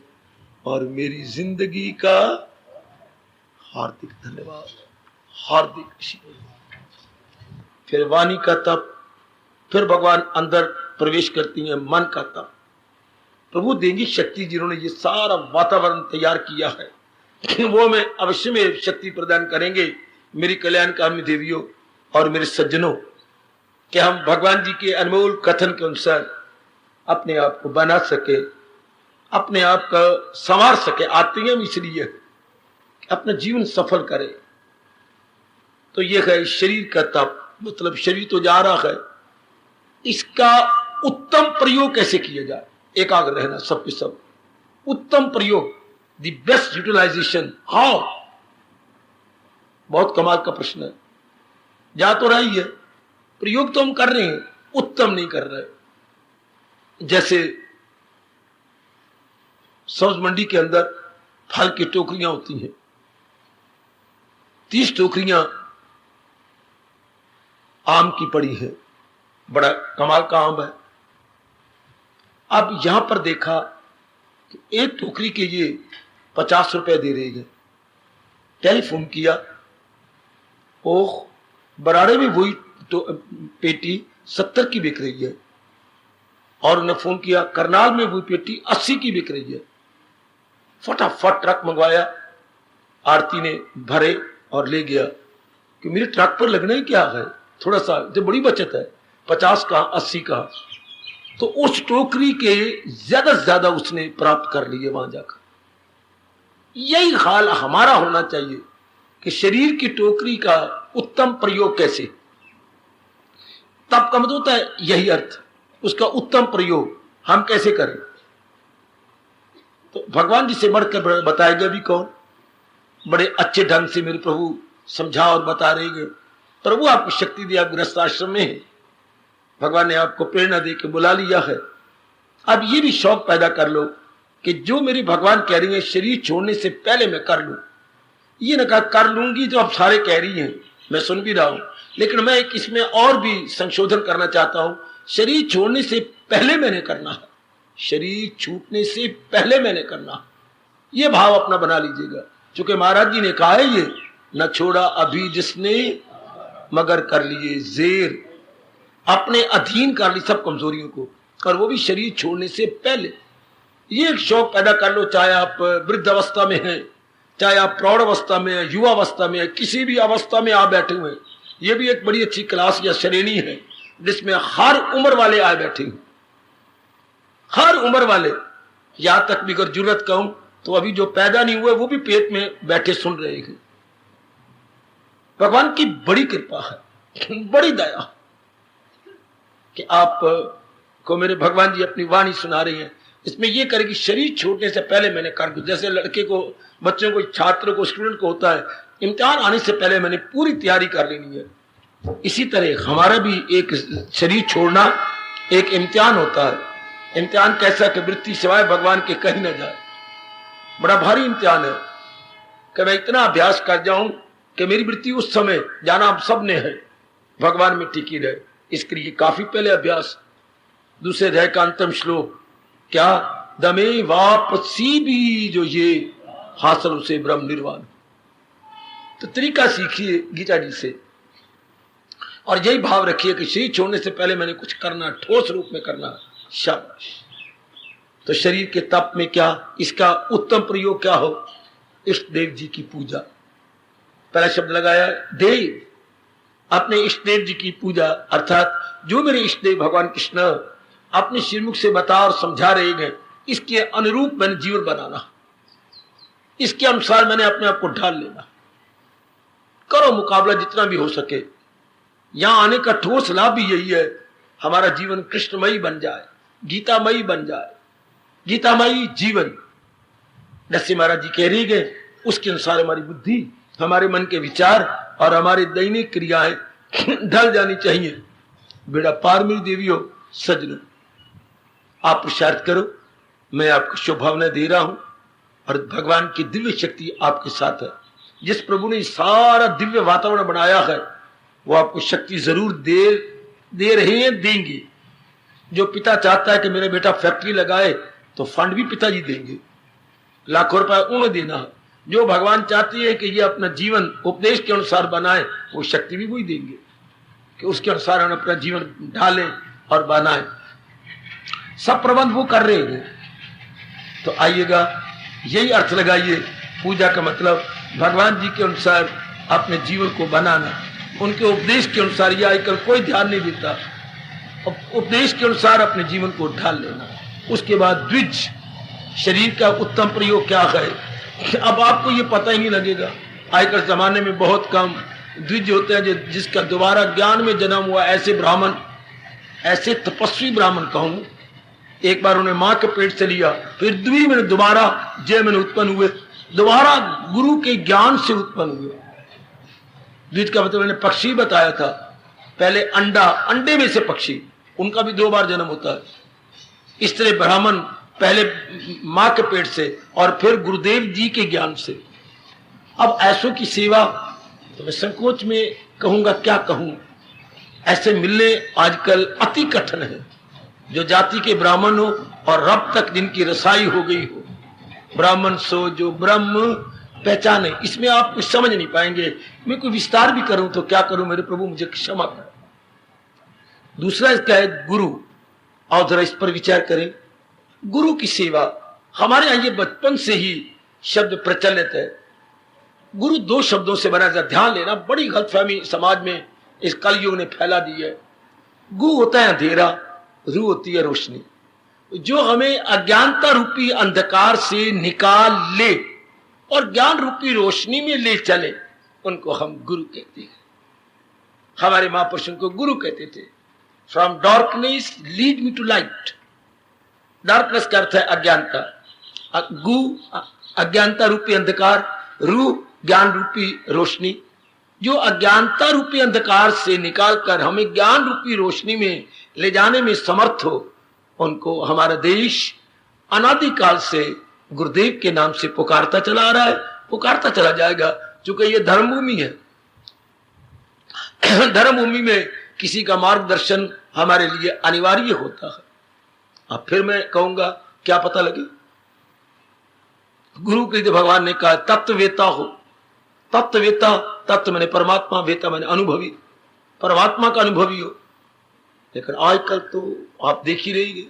और मेरी जिंदगी का हार्दिक धन्यवाद, हार्दिक आशीर्वाद। फिर वाणी का तप, फिर भगवान अंदर प्रवेश करती हैं मन का तप। प्रभु देंगी शक्ति, जिन्होंने ये सारा वातावरण तैयार किया है वो मैं अवश्य में शक्ति प्रदान करेंगे मेरी कल्याणकामी देवियों और मेरे सज्जनों, कि हम भगवान जी के अनमोल कथन के अनुसार अपने आप को बना सके, अपने आप का संवार सके। आते हैं इसलिए अपना जीवन सफल करे। तो ये है शरीर का तप, मतलब शरीर तो जा रहा है, इसका उत्तम प्रयोग कैसे किया जाए, एकाग्र रहना सबके सब, उत्तम प्रयोग, द बेस्ट यूटिलाइजेशन हाउ, बहुत कमाल का प्रश्न है। जा तो रही है, प्रयोग तो हम कर रहे हैं, उत्तम नहीं कर रहे। जैसे सब्ज मंडी के अंदर फल की टोकरियां होती हैं, 30 टोकरियां आम की पड़ी है, बड़ा कमाल का आम है। अब यहां पर देखा कि एक टोकरी के ये 50 रुपए दे रही है। टेलीफोन किया, ओह बराड़े में वही तो पेटी 70 की बिक रही है, और उन्हें फोन किया करनाल में वही पेटी 80 की बिक रही है। फटाफट ट्रक मंगवाया, आरती ने भरे और ले गया कि मेरे ट्रक पर लगना ही क्या है, थोड़ा सा तो बड़ी बचत है, 50 का 80 का। तो उस टोकरी के ज्यादा से ज्यादा उसने प्राप्त कर लिए वहां जाकर। यही हाल हमारा होना चाहिए कि शरीर की टोकरी का उत्तम प्रयोग कैसे, तब का मतलब होता है यही अर्थ, उसका उत्तम प्रयोग हम कैसे करें। तो भगवान जी से बढ़कर बताएगा भी कौन, बड़े अच्छे ढंग से मेरे प्रभु समझा और बता रहे। प्रभु आपको शक्ति दिया, गृहस्थ आश्रम में है, भगवान ने आपको प्रेरणा दे के बुला लिया है। अब ये भी शौक पैदा कर लो कि जो मेरी भगवान कह रही है शरीर छोड़ने से पहले मैं कर लूं। ये ना कहा कर लूंगी जो आप सारे कह रही हैं, मैं सुन भी रहा हूं, लेकिन मैं एक इसमें और भी संशोधन करना चाहता हूं, शरीर छोड़ने से पहले मैंने करना है, शरीर छूटने से पहले मैंने करना है। ये भाव अपना बना लीजिएगा, क्योंकि महाराज जी ने कहा है ये न छोड़ा अभी जिसने मगर कर लिए जेर, अपने अधीन कर ली सब कमजोरियों को, और वो भी शरीर छोड़ने से पहले। ये एक शौक पैदा कर लो, चाहे आप वृद्ध अवस्था में हैं, चाहे आप प्रौढ़ अवस्था में हैं, युवा अवस्था में हैं, किसी भी अवस्था में आप बैठे हुए हैं। ये भी एक बड़ी अच्छी क्लास या श्रेणी है जिसमें हर उम्र वाले आए बैठे हुए, हर उम्र वाले। यहां तक भी अगर जरूरत कहूं तो अभी जो पैदा नहीं हुए वो भी पेट में बैठे सुन रहे हैं। भगवान की बड़ी कृपा है बड़ी दया कि आप को मेरे भगवान जी अपनी वाणी सुना रही हैं। इसमें यह करे कि शरीर छोड़ने से पहले मैंने कर दिया। जैसे लड़के को, बच्चों को, छात्र को, स्टूडेंट को होता है, इम्तिहान आने से पहले मैंने पूरी तैयारी कर लेनी है। इसी तरह हमारा भी एक शरीर छोड़ना एक इम्तिहान होता है। इम्तिहान कैसा कि वृत्ति सिवाय भगवान के कहीं न जाए। बड़ा भारी इम्तिहान है कि मैं इतना अभ्यास कर जाऊं कि मेरी वृत्ति उस समय जाना हम सब ने है भगवान में टिकी रहे। इसके लिए काफी पहले अभ्यास। दूसरे अध्याय का अंतिम श्लोक क्या, दमे वापसी भी जो ये हासिल उसे ब्रह्म निर्वाण। तो तरीका सीखिए गीता जी से और यही भाव रखिए कि शरीर छोड़ने से पहले मैंने कुछ करना, ठोस रूप में करना। शाबाश। तो शरीर के तप में क्या, इसका उत्तम प्रयोग क्या हो, इष्ट देव जी की पूजा। पहला शब्द लगाया देव, अपने इष्ट देव जी की पूजा, अर्थात जो मेरे इष्ट देव भगवान कृष्ण अपने श्रीमुख से बता और समझा रहे हैं, इसके अनुरूप मैंने जीवन बनाना, इसके अनुसार मैंने अपने आप को ढाल लेना। करो मुकाबला जितना भी हो सके। यहां आने का ठोस लाभ भी यही है, हमारा जीवन कृष्णमयी बन जाए, गीतामयी बन जाए, गीतामयी जीवन। जैसे महाराज जी कह रही गए उसके अनुसार हमारी बुद्धि, हमारे मन के विचार और हमारी दैनिक क्रियाएं ढल जानी चाहिए। बेड़ा पार मेरी देवियों सजनों, आप पुरुषार्थ करो, मैं आपको शुभभावना दे रहा हूं और भगवान की दिव्य शक्ति आपके साथ है। जिस प्रभु ने सारा दिव्य वातावरण बनाया है वो आपको शक्ति जरूर दे रहे हैं, देंगे। जो पिता चाहता है कि मेरा बेटा फैक्ट्री लगाए तो फंड भी पिताजी देंगे, लाखों रुपए उन्हें देना है। जो भगवान चाहती है कि ये अपना जीवन उपदेश के अनुसार बनाए, वो शक्ति भी वही देंगे कि उसके अनुसार हम अपना जीवन ढालें और बनाएं। सब प्रबंध वो कर रहे हैं। तो आइएगा, यही अर्थ लगाइए पूजा का मतलब भगवान जी के अनुसार अपने जीवन को बनाना, उनके उपदेश के अनुसार। यह आजकल कोई ध्यान नहीं देता, उपदेश के अनुसार अपने जीवन को ढाल लेना। उसके बाद द्विज, शरीर का उत्तम प्रयोग क्या है, अब आपको ये पता ही नहीं लगेगा। आजकल जमाने में बहुत कम द्विज होते हैं जिसका दोबारा ज्ञान में जन्म हुआ। ऐसे ब्राह्मण, ऐसे तपस्वी ब्राह्मण कहूं, एक बार उन्हें मां के पेट से लिया, फिर द्वि में दोबारा जय में उत्पन्न हुए, दोबारा गुरु के ज्ञान से उत्पन्न हुए। द्विज का मतलब मैंने पक्षी बताया था, पहले अंडा, अंडे में से पक्षी, उनका भी 2 बार जन्म होता है। इस तरह ब्राह्मण पहले मां के पेट से और फिर गुरुदेव जी के ज्ञान से। अब ऐसों की सेवा, तो मैं संकोच में कहूंगा, क्या कहूं, ऐसे मिलने आजकल अति कठिन है। जो जाति के ब्राह्मण हो और रब तक जिनकी रसाई हो गई हो, ब्राह्मण सो जो ब्रह्म पहचाने, इसमें आप कुछ समझ नहीं पाएंगे। मैं कोई विस्तार भी करूं तो क्या करूं, मेरे प्रभु मुझे क्षमा करें। दूसरा इसका है गुरु, और जरा इस पर विचार करें। गुरु की सेवा, हमारे यहां ये बचपन से ही शब्द प्रचलित है। गुरु 2 शब्दों से बना था, ध्यान लेना, बड़ी गलतफहमी समाज में इस कलयुग ने फैला दी है। गु होता है अंधेरा, रू होती है रोशनी। जो हमें अज्ञानता रूपी अंधकार से निकाल ले और ज्ञान रूपी रोशनी में ले चले, उनको हम गुरु कहते हैं। हमारे महापुरुषों को गुरु कहते थे। From darkness lead me to light. Darkness का अर्थ है अज्ञानता, गु अज्ञानता रूपी अंधकार, रू ज्ञान रूपी रोशनी। जो अज्ञानता रूपी अंधकार से निकालकर हमें ज्ञान रूपी रोशनी में ले जाने में समर्थ हो, उनको हमारा देश अनादिकाल से गुरुदेव के नाम से पुकारता चला आ रहा है, पुकारता चला जाएगा। क्योंकि ये धर्मभूमि है। धर्मभूमि में किसी का मार्गदर्शन हमारे लिए अनिवार्य होता है। अब फिर मैं कहूंगा, क्या पता लगे, गुरु के लिए भगवान ने कहा तत्ववेता हो। तत्ववेता, तत्व मैंने परमात्मा, वेता मैंने अनुभवी, परमात्मा का अनुभवी हो। लेकिन आजकल तो आप देख ही रही है,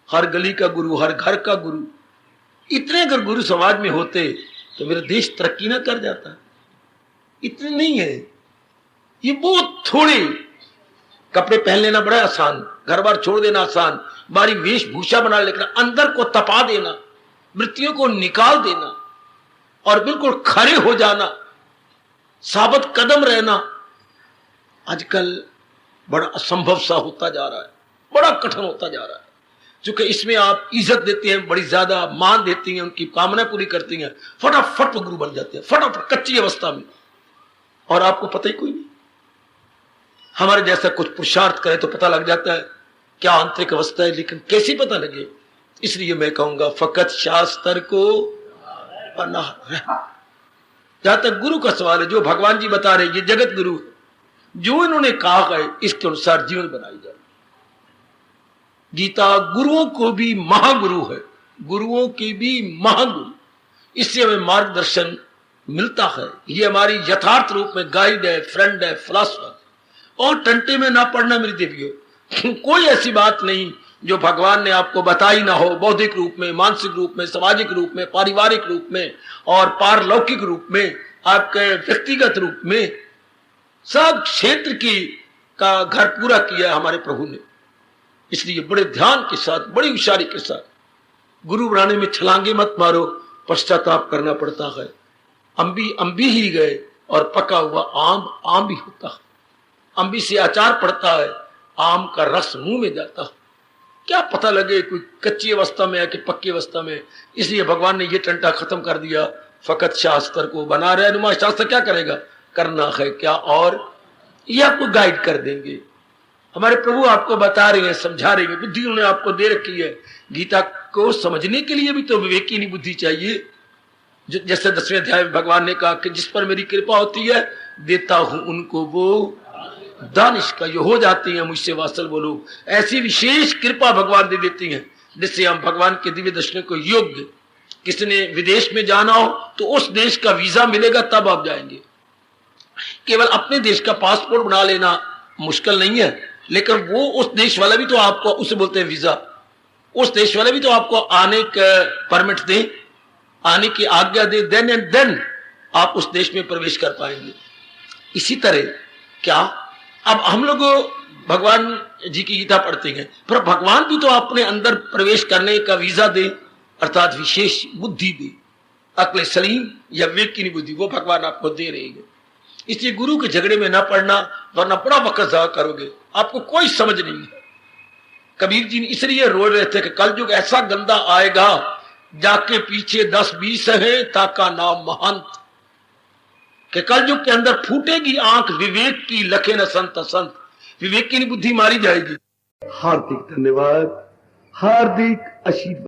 हर गली का गुरु, हर घर का गुरु। इतने अगर गुरु समाज में होते तो मेरा देश तरक्की ना कर जाता। इतने नहीं है, ये बहुत थोड़े। कपड़े पहन लेना बड़ा आसान, घर बार छोड़ देना आसान, बारी वेशभूषा बना, लेकिन अंदर को तपा देना, वृत्तियों को निकाल देना और बिल्कुल खड़े हो जाना, साबित कदम रहना, आजकल बड़ा असंभव सा होता जा रहा है, बड़ा कठिन होता जा रहा है, क्योंकि इसमें आप इज्जत देते हैं, बड़ी ज्यादा मान देती हैं, उनकी कामना पूरी करती हैं, फटाफट वो गुरु बन जाते हैं, फटाफट कच्ची अवस्था में, और आपको पता ही कोई नहीं। हमारे जैसा कुछ पुरुषार्थ करे तो पता लग जाता है क्या आंतरिक अवस्था है, लेकिन कैसे पता लगे? इसलिए मैं कहूंगा फकत शास्त्र को पनाह रह। जहां तक गुरु का सवाल है, जो भगवान जी बता रहे, ये जगत गुरु है, जो इन्होंने कहा है इसके अनुसार जीवन बनाई जाए। गीता गुरुओं को भी महागुरु है, गुरुओं की भी महागुरु, इससे हमें मार्गदर्शन मिलता है। ये हमारी यथार्थ रूप में गाइड है, फ्रेंड है, फिलॉसफर। और टंटे में ना पड़ना मेरी देवियों, कोई ऐसी बात नहीं जो भगवान ने आपको बताई ना हो, बौद्धिक रूप में, मानसिक रूप में, सामाजिक रूप में, पारिवारिक रूप में और पारलौकिक रूप में, आपके व्यक्तिगत रूप में, सब क्षेत्र की का घर पूरा किया हमारे प्रभु ने। इसलिए बड़े ध्यान के साथ, बड़ी होशियारी के साथ गुरु बनाने में छलांगे मत मारो, पश्चाताप करना पड़ता है। अंबी अंबी ही गए और पका हुआ आम आम भी होता है। अंबी से अचार पड़ता है, आम का रस मुंह में जाता है। क्या पता लगे कोई कच्ची अवस्था में है कि पक्की अवस्था में। इसलिए भगवान ने ये टंटा खत्म कर दिया, फकत शास्त्र को बना रहे नुमा। शास्त्र क्या करेगा? करना है क्या, और ये आपको गाइड कर देंगे। हमारे प्रभु आपको बता रहे हैं, समझा रहे हैं, बुद्धि उन्होंने आपको दे रखी है। गीता को समझने के लिए भी तो विवेकी बुद्धि चाहिए। जैसे 10वें अध्याय में भगवान ने कहा कि जिस पर मेरी कृपा होती है देता हूं उनको वो दानिश का ये हो जाती है मुझसे वासल बोलो। ऐसी विशेष कृपा भगवान दे देती हैं जिससे हम भगवान के दिव्य दर्शन को योग्य। किसी ने विदेश में जाना हो तो उस देश का वीजा मिलेगा तब आप जाएंगे। केवल अपने देश का पासपोर्ट बना लेना मुश्किल नहीं है, लेकिन वो उस देश वाला भी तो आपको, उसे बोलते हैं वीजा, उस देश वाले भी तो आपको आने का परमिट दे, आने की आज्ञा दे, देन एंड देन आप उस देश में प्रवेश कर पाएंगे। इसी तरह क्या अब हम लोग भगवान जी की गीता पढ़ते हैं, पर भगवान भी तो अपने अंदर प्रवेश करने का वीजा दे, अर्थात विशेष बुद्धि दे, अक्ल सलीम या विवेक की बुद्धि, वो भगवान आपको दे रहे हैं। इसलिए गुरु के झगड़े में ना पड़ना, वरना बड़ा वक्त ज़ाया करोगे, आपको कोई समझ नहीं है। कबीर जी ने इसलिए रो रहे थे कि कलयुग ऐसा गंदा आएगा, जाके पीछे 10-20 है ताका नाम महंत, कि कलयुग के अंदर फूटेगी आंख विवेक की, लखे न संत असंत, विवेक की बुद्धि मारी जाएगी। हार्दिक धन्यवाद, हार्दिक आशीर्वाद।